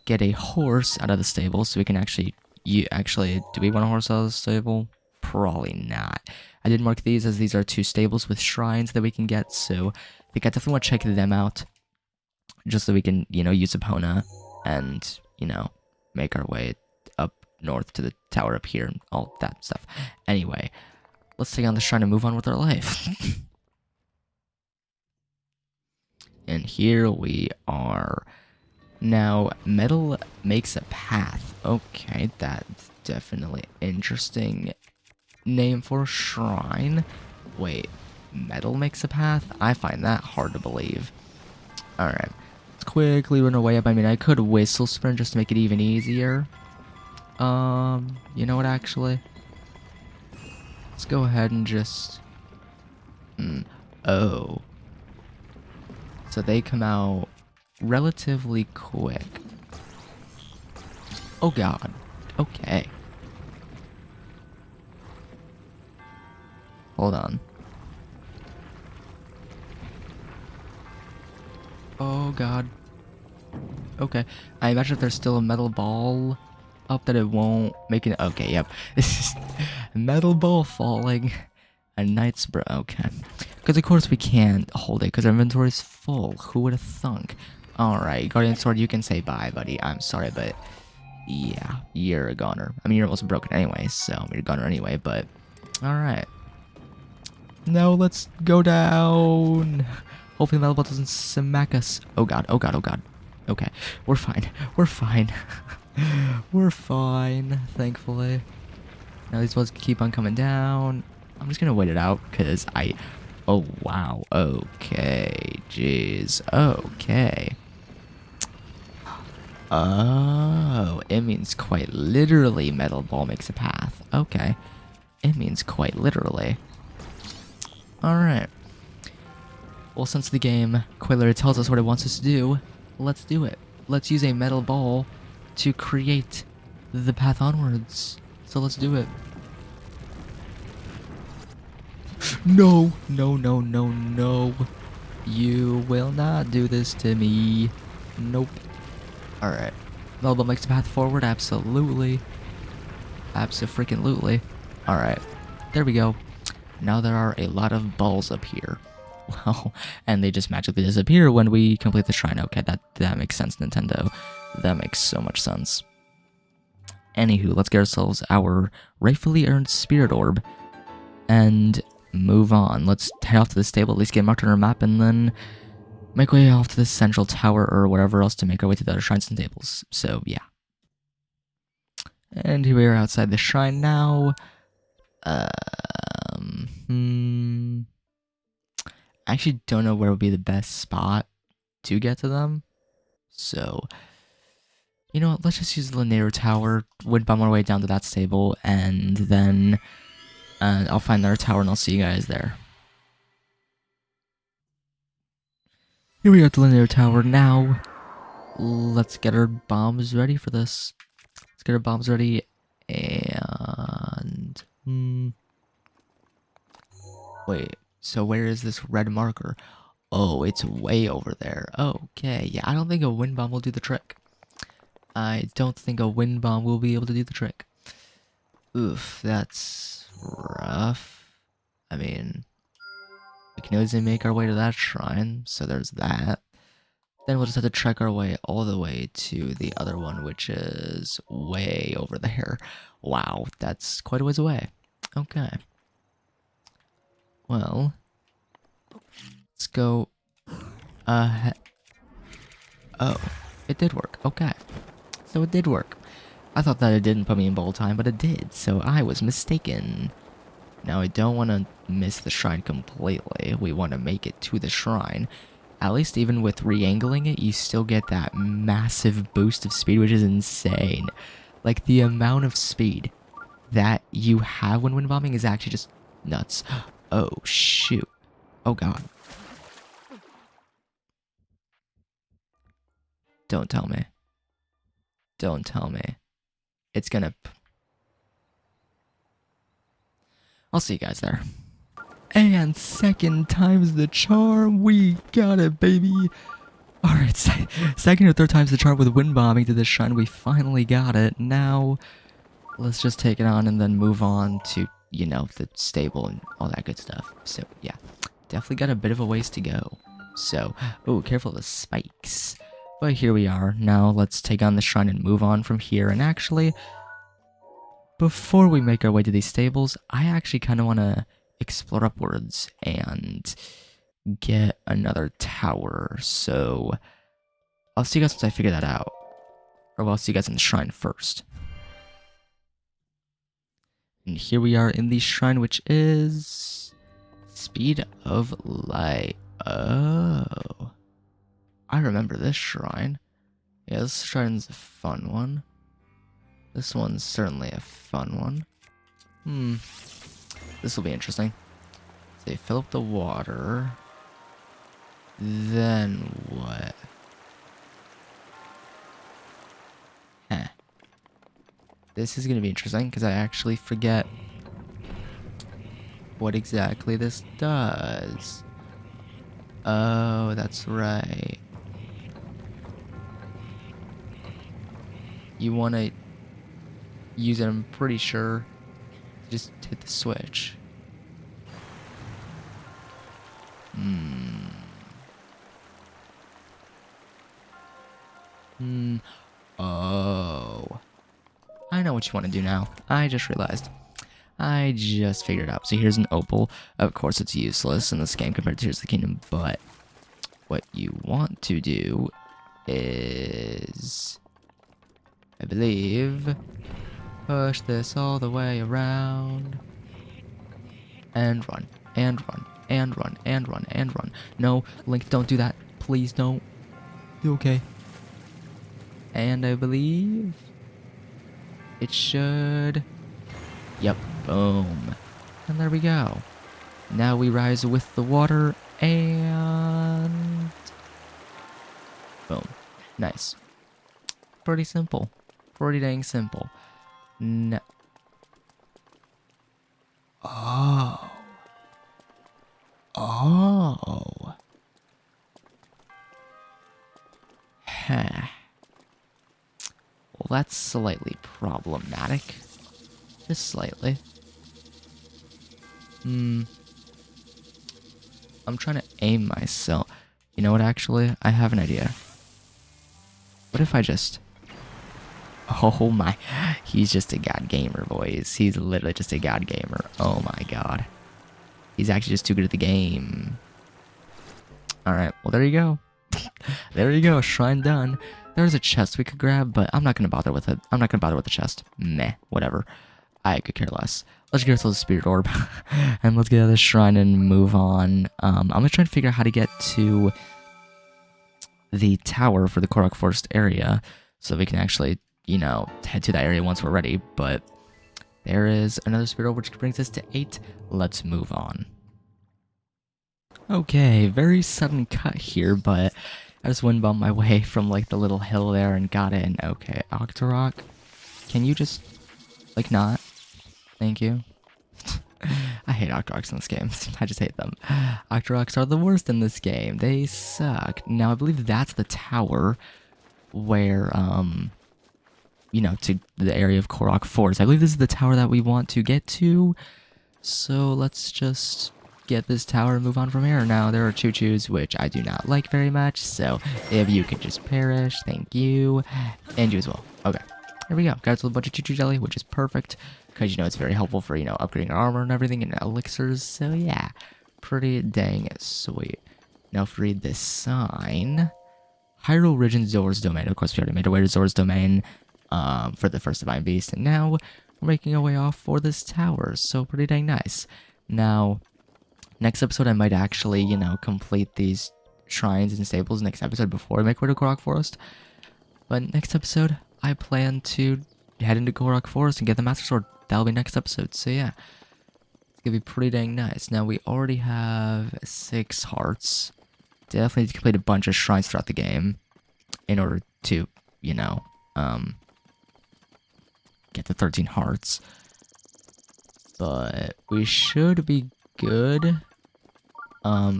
get a horse out of the stable so we can actually... do we want a horse out of the stable? Probably not. I did mark these as these are 2 stables with shrines that we can get, so I think I definitely want to check them out. Just so we can, you know, use Epona and, you know, make our way up north to the tower up here and all that stuff. Anyway, let's take on the shrine and move on with our life. And here we are. Now, metal makes a path. Okay, that's definitely interesting name for a shrine. Wait, metal makes a path? I find that hard to believe. Alright, let's quickly run our way up. I mean, I could whistle sprint just to make it even easier. You know what, actually? Let's go ahead and just... Oh. So they come out relatively quick. Oh god. Okay. Hold on. Oh god. Okay. I imagine if there's still a metal ball up that it won't make it. Okay, yep. Metal ball falling. A knight's bro. Okay. Because of course we can't hold it because our inventory's full. Who would have thunk? Alright, Guardian Sword, you can say bye, buddy. I'm sorry, but yeah, you're a goner. I mean, you're almost broken anyway, so you're a goner anyway, but alright. Now let's go down. Hopefully the metal ball doesn't smack us. Oh god, oh god, oh god. Okay, we're fine. We're fine. We're fine, thankfully. Now these balls keep on coming down. I'm just gonna wait it out, because oh, wow. Okay. Jeez. Okay. Oh, it means quite literally metal ball makes a path. Okay. It means quite literally. Alright. Well, since the game quite literally tells us what it wants us to do, let's do it. Let's use a metal ball to create the path onwards. So let's do it. No, no, no, no, no. You will not do this to me. Nope. Alright. Metal ball makes a path forward, absolutely. Abso-freaking-lutely. Alright. There we go. Now there are a lot of balls up here. Well, and they just magically disappear when we complete the shrine. Okay, that makes sense, Nintendo. That makes so much sense. Anywho, let's get ourselves our rightfully earned spirit orb. And move on. Let's head off to the stable, at least get marked on our map, and then make our way off to the central tower or wherever else to make our way to the other shrines and tables. So, yeah. And here we are outside the shrine now. I actually don't know where would be the best spot to get to them. So, you know what, let's just use the Linear Tower, wind bomb our way down to that stable, and then I'll find their tower and I'll see you guys there. Here we are at the Linear Tower now. Let's get our bombs ready for this. Let's get our bombs ready, and Hmm. Wait, so where is this red marker? Oh, it's way over there. Okay, yeah, I don't think a wind bomb will do the trick. I don't think a wind bomb will be able to do the trick. Oof, that's rough. I mean, we can easily make our way to that shrine, so there's that. Then we'll just have to trek our way all the way to the other one, which is way over there. Wow, that's quite a ways away. Okay. Well, let's go. Uh, oh, it did work. Okay. So it did work. I thought that it didn't put me in bold time, but it did, so I was mistaken. Now, I don't want to miss the shrine completely. We want to make it to the shrine. At least even with re-angling it, you still get that massive boost of speed, which is insane. Like, the amount of speed that you have when wind bombing is actually just nuts. Oh, shoot. Oh, God. Don't tell me. Don't tell me. It's gonna... I'll see you guys there. And second time's the charm. We got it, baby. Alright, second or third time's the charm with wind bombing to this shrine. We finally got it. Now, let's just take it on and then move on to, you know, the stable and all that good stuff. So, yeah. Definitely got a bit of a ways to go. So, oh, careful of the spikes. But here we are. Now, let's take on the shrine and move on from here. And actually, before we make our way to these stables, I actually kind of want to explore upwards and get another tower. So I'll see you guys once I figure that out. Or well, I'll see you guys in the shrine first. And here we are in the shrine, which is Speed of Light. Oh, I remember this shrine. Yeah, this shrine's a fun one. This one's certainly a fun one. This will be interesting. So you fill up the water. Then what? Huh. This is going to be interesting because I actually forget what exactly this does. Oh, that's right. You want to use it, I'm pretty sure. Just hit the switch. Oh. I know what you want to do now. I just realized. I just figured it out. So here's an opal. Of course, it's useless in this game compared to Tears of the Kingdom, but what you want to do is, I believe, push this all the way around and run, and run, and run, and run, and run. No, Link, don't do that. Please don't. You okay? And I believe it should... Yep, boom. And there we go. Now we rise with the water and... Boom. Nice. Pretty simple. Pretty dang simple. No. Oh. Oh. Huh. Well, that's slightly problematic. Just slightly. I'm trying to aim myself. You know what, actually? I have an idea. What if I just... Oh my... He's just a god gamer, boys. He's literally just a god gamer. Oh my god. He's actually just too good at the game. Alright, well there you go. There you go, shrine done. There's a chest we could grab, but I'm not gonna bother with it. I'm not gonna bother with the chest. Meh, whatever. I could care less. Let's get ourselves a spirit orb. And let's get out of this shrine and move on. I'm gonna try and figure out how to get to the tower for the Korok Forest area, so we can actually, you know, head to that area once we're ready. But there is another spirit orb, which brings us to 8. Let's move on. Okay, very sudden cut here, but I just wind bombed my way from like the little hill there and got in. Okay, Octorok, can you just like not? Thank you. hate Octoroks in this game. I just hate them. Octoroks are the worst in this game. They suck. Now, I believe that's the tower where, you know, to the area of Korok Forest. I believe this is the tower that we want to get to. So let's just get this tower and move on from here. Now, there are choo-choos, which I do not like very much. So if you could just perish, thank you. And you as well. Okay. Here we go. Got a bunch of choo-choo jelly, which is perfect. Because, you know, it's very helpful for, you know, upgrading our armor and everything and elixirs. So, yeah. Pretty dang sweet. Now, if we read this sign. Hyrule region Zora's Domain. Of course, we already made our way to Zora's Domain for the first Divine Beast. And now, we're making our way off for this tower. So, pretty dang nice. Now, next episode, I might actually, you know, complete these shrines and stables next episode before I make way to Korok Forest. But next episode, I plan to head into Korok Forest and get the Master Sword. That'll be next episode. So yeah, it's gonna be pretty dang nice. Now we already have 6 hearts. Definitely need to complete a bunch of shrines throughout the game in order to, you know, get to 13 hearts. But we should be good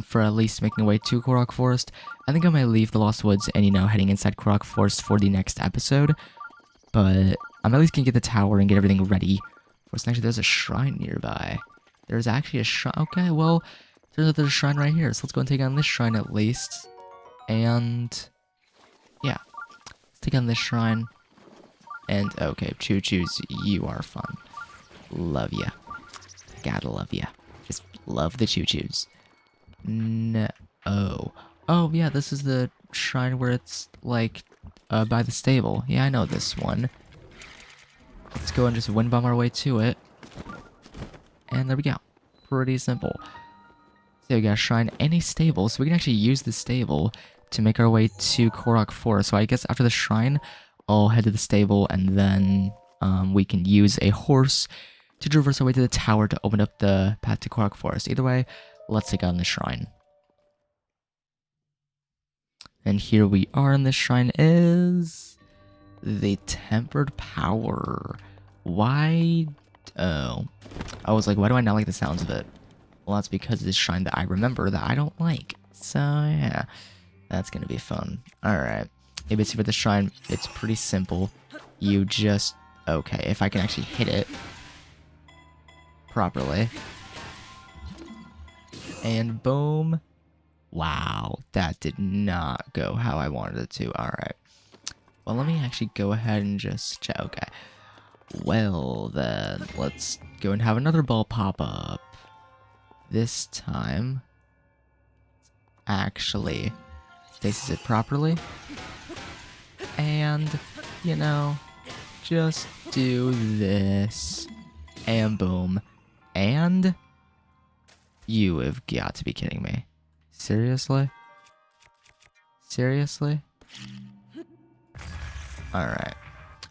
for at least making our way to Korok Forest. I think I might leave the Lost Woods and, you know, heading inside Korok Forest for the next episode. But I'm at least gonna get the tower and get everything ready. Actually, there's a shrine nearby. There's actually a shrine. Okay, well, there's a shrine right here. So let's go and take on this shrine at least. And yeah, let's take on this shrine. And okay, choo-choos, you are fun. Love ya. Gotta love ya. Just love the choo-choos. No. Oh yeah, this is the shrine where it's like by the stable. Yeah, I know this one. Let's go and just wind bomb our way to it. And there we go. Pretty simple. So we got a shrine and a stable. So we can actually use the stable to make our way to Korok Forest. So I guess after the shrine, I'll head to the stable and then we can use a horse to traverse our way to the tower to open up the path to Korok Forest. Either way, let's take on the shrine. And here we are, and this shrine is the tempered power. Why? Oh. I was like, why do I not like the sounds of it? Well, that's because of this shrine that I remember that I don't like. So, yeah. That's gonna be fun. Alright. Yeah, basically for the shrine, it's pretty simple. You just... Okay, if I can actually hit it properly. And boom. Wow, that did not go how I wanted it to. Alright. Well, let me actually go ahead and just check. Okay. Well, then, let's go and have another ball pop up. This time, actually faces it properly. And, you know, just do this. And boom. And you have got to be kidding me. Seriously? Seriously? Alright.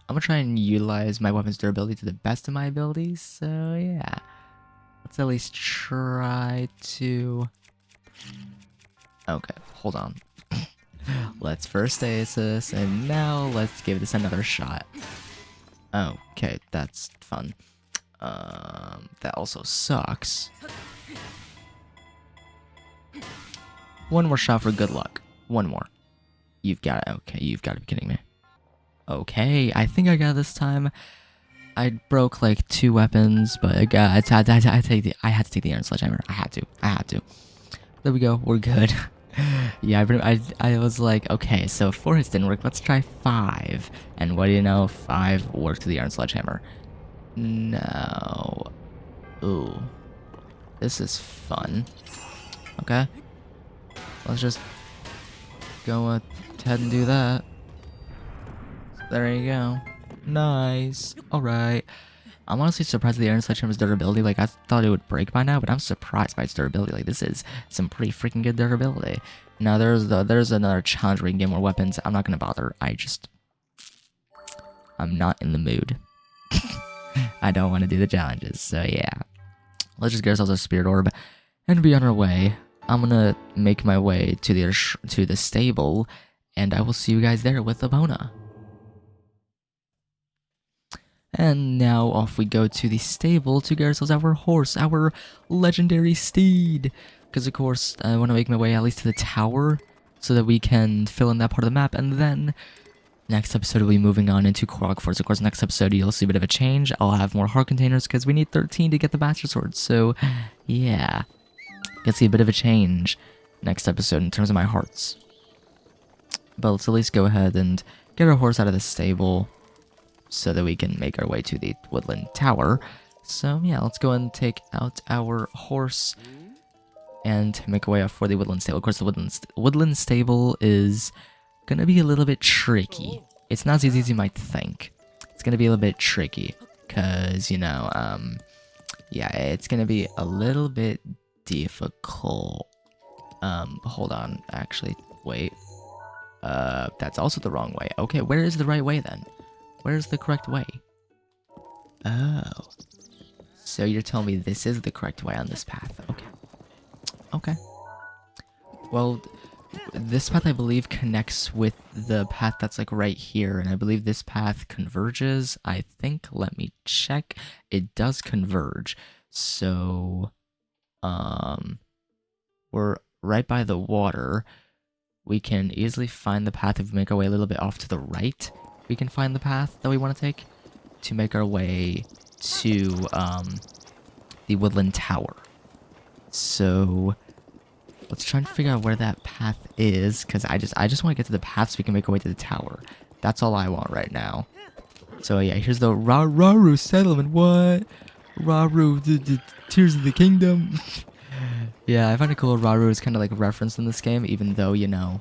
I'm gonna try and utilize my weapon's durability to the best of my abilities, so yeah. Let's at least try to... Okay, hold on. Let's first stasis, and now let's give this another shot. Okay, that's fun. That also sucks. One more shot for good luck. One more. You've got it. Okay, you've got to be kidding me. Okay, I think I got it this time. I broke like 2 weapons, but I had to take the iron sledgehammer. I had to. There we go. We're good. Yeah, I was like, okay, so 4 hits didn't work. Let's try 5. And what do you know? 5 worked to the iron sledgehammer. No. Ooh. This is fun. Okay. Let's just go ahead and do that. There you go. Nice. Alright. I'm honestly surprised at the iron sledgehammer's durability. Like, I thought it would break by now, but I'm surprised by its durability. Like, this is some pretty freaking good durability. Now, there's another challenge where you can get more weapons. I'm not gonna bother. I'm not in the mood. I don't want to do the challenges, so yeah. Let's just get ourselves a spirit orb and be on our way. I'm gonna make my way to the stable, and I will see you guys there with Abona. And now off we go to the stable to get ourselves our horse, our legendary steed. Because of course, I want to make my way at least to the tower so that we can fill in that part of the map. And then next episode we'll be moving on into Korok Forest. Of course, next episode you'll see a bit of a change. I'll have more heart containers because we need 13 to get the Master Sword. So yeah, you'll see a bit of a change next episode in terms of my hearts. But let's at least go ahead and get our horse out of the stable so that we can make our way to the Woodland Tower. So yeah, let's go and take out our horse and make our way off for the Woodland Stable. Of course, the Woodland Stable is gonna be a little bit tricky. It's not as easy as you might think. It's gonna be a little bit tricky, cause you know, yeah, it's gonna be a little bit difficult. Hold on, actually, wait. That's also the wrong way. Okay, where is the right way then? Where's the correct way? Oh. So you're telling me this is the correct way on this path. Okay. Okay. Well, this path I believe connects with the path that's like right here, and I believe this path converges. I think, let me check. It does converge. So, we're right by the water. We can easily find the path if we make our way a little bit off to the right. We can find the path that we want to take to make our way to the Woodland Tower. So let's try and figure out where that path is, because I just want to get to the path so we can make our way to the tower. That's all I want right now. So yeah, here's the Raru settlement. What? Raru, the Tears of the Kingdom. Yeah, I find it cool. Raru is kind of like referenced in this game, even though, you know,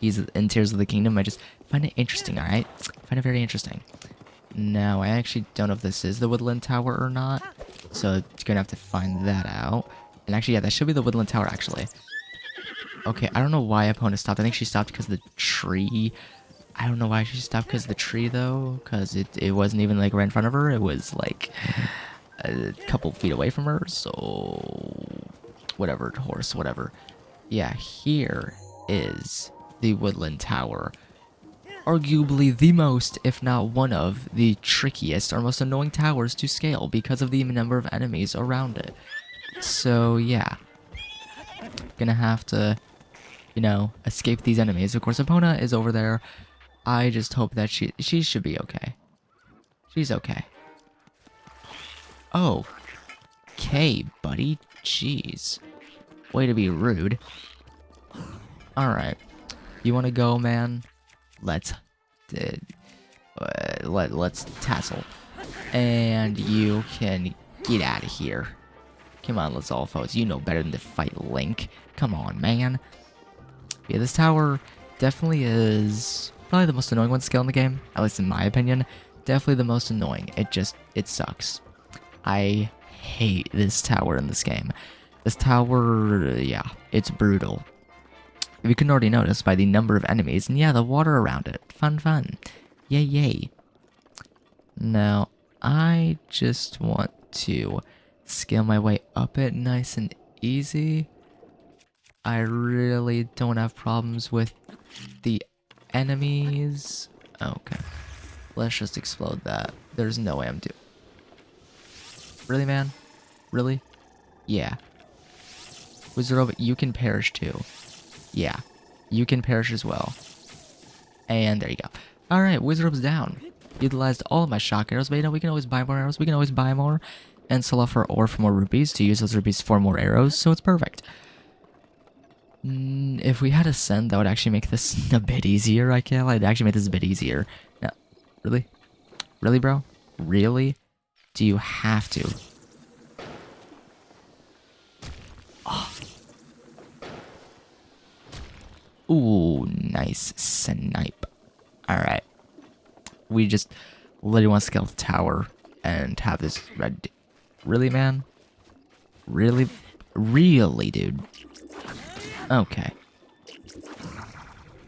he's in Tears of the Kingdom. I just find it interesting, alright? I find it very interesting. Now, I actually don't know if this is the Woodland Tower or not, so you're gonna have to find that out. And actually, yeah, that should be the Woodland Tower, actually. Okay, I don't know why opponent stopped. I think she stopped because of the tree. I don't know why she stopped because of the tree, though, because it wasn't even, like, right in front of her. It was, like, a couple feet away from her, so whatever, horse, whatever. Yeah, here is the Woodland Tower. Arguably the most, if not one of, the trickiest or most annoying towers to scale because of the number of enemies around it. So yeah, gonna have to, you know, escape these enemies. Of course, Epona is over there. I just hope that she should be okay. She's okay. Oh, okay, buddy. Jeez. Way to be rude. Alright. You wanna go, man? Let's tassel. And you can get out of here. Come on, let's all foes. You know better than to fight Link. Come on, man. Yeah, this tower definitely is probably the most annoying one to scale in the game. At least in my opinion. Definitely the most annoying. It sucks. I hate this tower in this game. This tower, yeah, it's brutal. You can already notice by the number of enemies, and yeah, the water around it. Fun, fun. Yay, yay. Now, I just want to scale my way up it nice and easy. I really don't have problems with the enemies. Okay. Let's just explode that. There's no way I'm doing. Really, man? Really? Yeah. Wizard, you can perish too. Yeah. You can perish as well. And there you go. Alright, Wizard's down. Utilized all of my shock arrows, but you know, we can always buy more arrows. We can always buy more. And sell off our ore for more rupees to use those rupees for more arrows, so it's perfect. If we had Ascend, that would actually make this a bit easier, I can. It'd actually make this a bit easier. No. Really? Really, bro? Really? Do you have to? Oh. Ooh, nice snipe. Alright. We just literally want to scale the tower and have this red... Really, man? Really? Really, dude? Okay.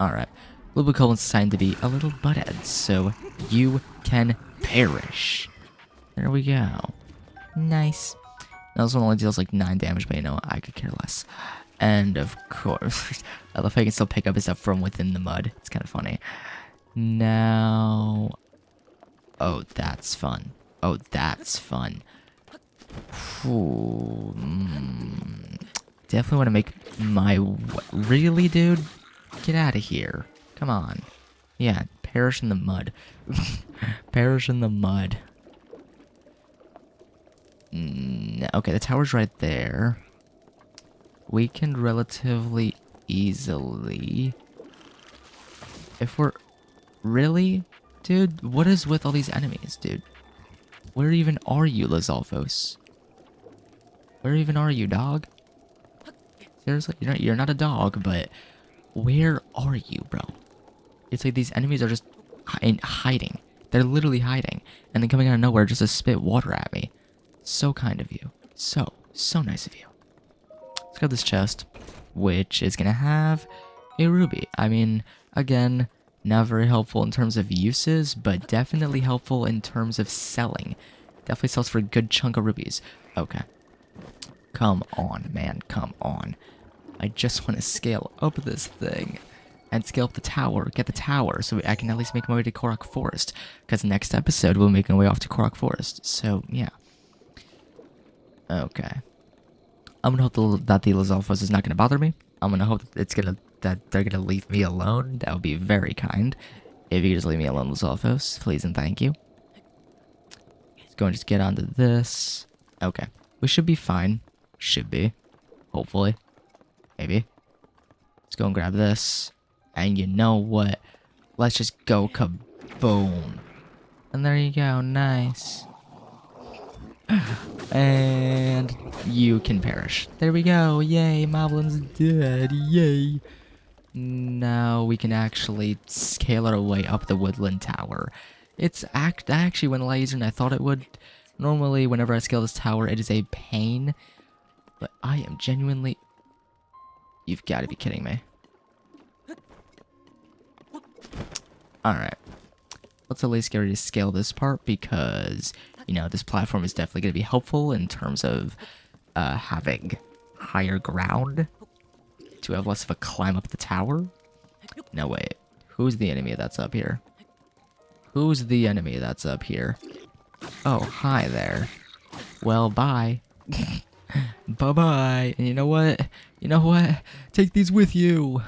Alright. Little Colin's assigned to be a little butthead, so you can perish. There we go. Nice. Now this one only deals like 9 damage, but you know, I could care less. And of course, I love how you can still pick up his stuff from within the mud. It's kind of funny. Now... Oh, that's fun. Oh, that's fun. Ooh, definitely want to make my... Really, dude? Get out of here. Come on. Yeah, perish in the mud. Perish in the mud. Okay, the tower's right there. We can relatively easily... If we're... Really? Dude, what is with all these enemies, dude? Where even are you, Lizalfos? Where even are you, dog? Seriously? You're not a dog, but... Where are you, bro? It's like these enemies are just hiding. They're literally hiding. And then coming out of nowhere just to spit water at me. So kind of you. So nice of you. Let's grab this chest, which is gonna have a ruby. I mean, again, not very helpful in terms of uses, but definitely helpful in terms of selling. Definitely sells for a good chunk of rubies. Okay. Come on, man. Come on. I just want to scale up this thing. And scale up the tower. Get the tower so I can at least make my way to Korok Forest. Because next episode, we'll make our way off to Korok Forest. So, yeah. Okay. I'm gonna hope that the Lizalfos is not gonna bother me. I'm gonna hope that they're gonna leave me alone. That would be very kind. If you could just leave me alone, Lizalfos, please and thank you. Let's go and just get onto this. Okay. We should be fine. Should be. Hopefully. Maybe. Let's go and grab this. And you know what? Let's just go kaboom. And there you go. Nice. And you can perish. There we go. Yay, Moblin's dead. Yay. Now we can actually scale our way up the Woodland Tower. That actually went a lot easier than I thought it would. Normally, whenever I scale this tower, it is a pain. But I am genuinely... You've got to be kidding me. Alright. Let's at least get ready to scale this part because... You know, this platform is definitely going to be helpful in terms of having higher ground to have less of a climb up the tower. No, wait. Who's the enemy that's up here? Who's the enemy that's up here? Oh, hi there. Well, bye. Bye-bye. And you know what? You know what? Take these with you.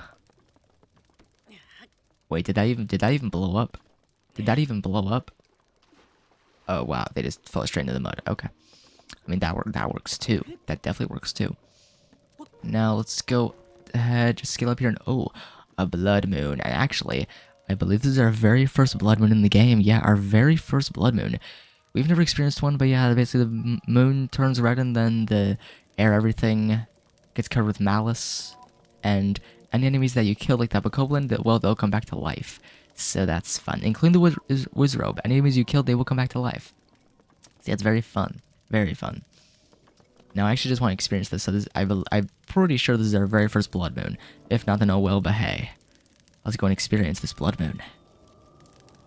Wait, did that even blow up? Did that even blow up? Oh, wow. They just fell straight into the mud. Okay. I mean, that works too. That definitely works too. Now, let's go ahead. Just scale up here. And, oh, a blood moon. And actually, I believe this is our very first blood moon in the game. Yeah, our very first blood moon. We've never experienced one, but yeah, basically the moon turns red and then the air, everything gets covered with malice. And any enemies that you kill, like that bokoblin, well, they'll come back to life. So that's fun. Including the Wizrobe. Any enemies you kill, they will come back to life. See, it's very fun. Very fun. Now, I actually just want to experience this. So I'm pretty sure this is our very first blood moon. If not, then oh well, but hey. Let's go and experience this blood moon.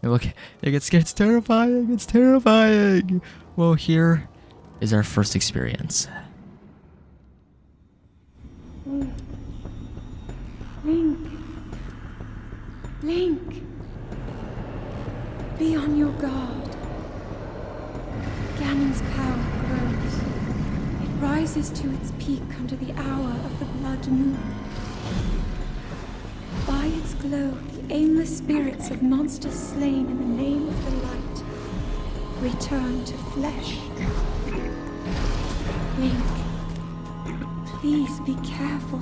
Look, it's terrifying. It's terrifying. Well, here is our first experience. Link. Be on your guard. Ganon's power grows. It rises to its peak under the hour of the blood moon. By its glow, the aimless spirits of monsters slain in the name of the light return to flesh. Link, please be careful.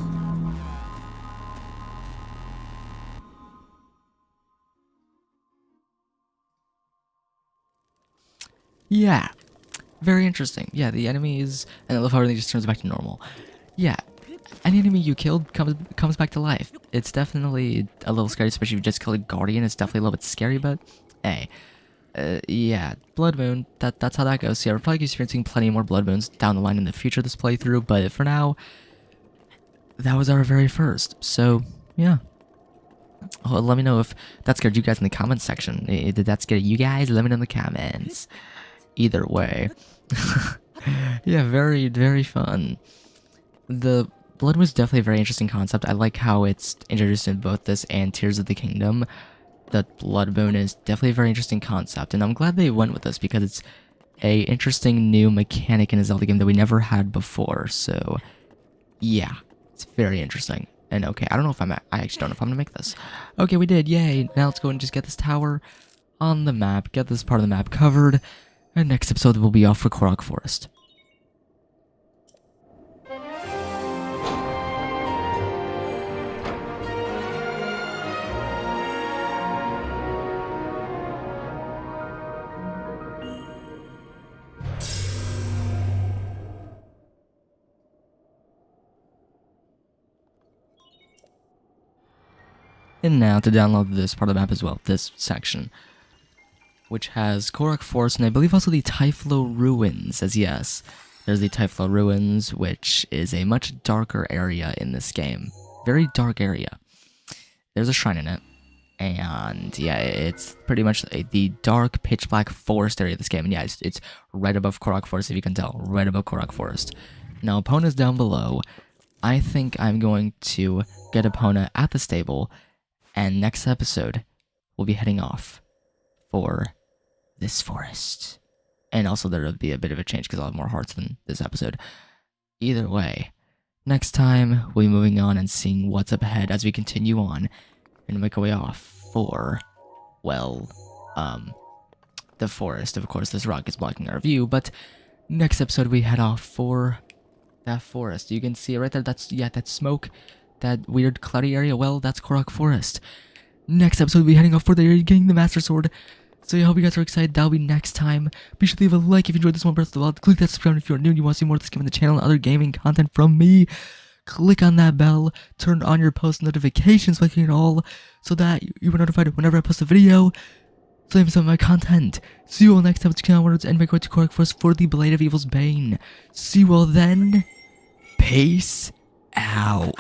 Yeah. Very interesting. Yeah, the enemies... And I love how everything just turns back to normal. Yeah. Any enemy you killed comes back to life. It's definitely a little scary, especially if you just killed a guardian. It's definitely a little bit scary, but... Hey. Yeah. Blood Moon. That's how that goes. So yeah, we're probably experiencing plenty more Blood Moons down the line in the future of this playthrough, but for now... That was our very first. So, yeah. Well, let me know if that scared you guys in the comments section. Did that scare you guys? Let me know in the comments. Either way. Yeah, very, very fun. The Blood was definitely a very interesting concept. I like how it's introduced in both this and Tears of the Kingdom. that blood boon is definitely a very interesting concept, and I'm glad they went with this because it's a interesting new mechanic in a Zelda game that we never had before. So yeah, it's very interesting. And okay, I don't know if I actually don't know if I'm gonna make this. Okay, we did, yay. Now let's go and just get this tower on the map, get this part of the map covered, and next episode we'll be off for Korok Forest. And now to download this part of the map as well, this section, which has Korok Forest and I believe also the Typhlo Ruins, as yes, there's the Typhlo Ruins, which is a much darker area in this game. Very dark area. There's a shrine in it, and yeah, it's pretty much the dark, pitch black forest area of this game, and yeah, it's right above Korok Forest, if you can tell, right above Korok Forest. Now, Epona's down below. I think I'm going to get Epona at the stable, and next episode, we'll be heading off for this forest. And also there'll be a bit of a change because I'll have more hearts than this episode. Either way, next time we'll be moving on and seeing what's up ahead as we continue on and make our way off for, well, the forest. Of course, this rock is blocking our view, but next episode we head off for that forest. You can see it right there. That's, yeah, that smoke, that weird cloudy area. Well, that's Korok Forest. Next episode we'll be heading off for there, getting the Master Sword. So I hope you guys are excited. That'll be next time. Be sure to leave a like if you enjoyed this one, Breath of the Wild. Click that subscribe if you're new and you want to see more of this game on the channel and other gaming content from me. Click on that bell, turn on your post notifications by clicking it all, so that you are notified whenever I post a video. So you some of my content. See you all next time with onwards and make way to Korok Forest for the Blade of Evil's Bane. See you all then. Peace out.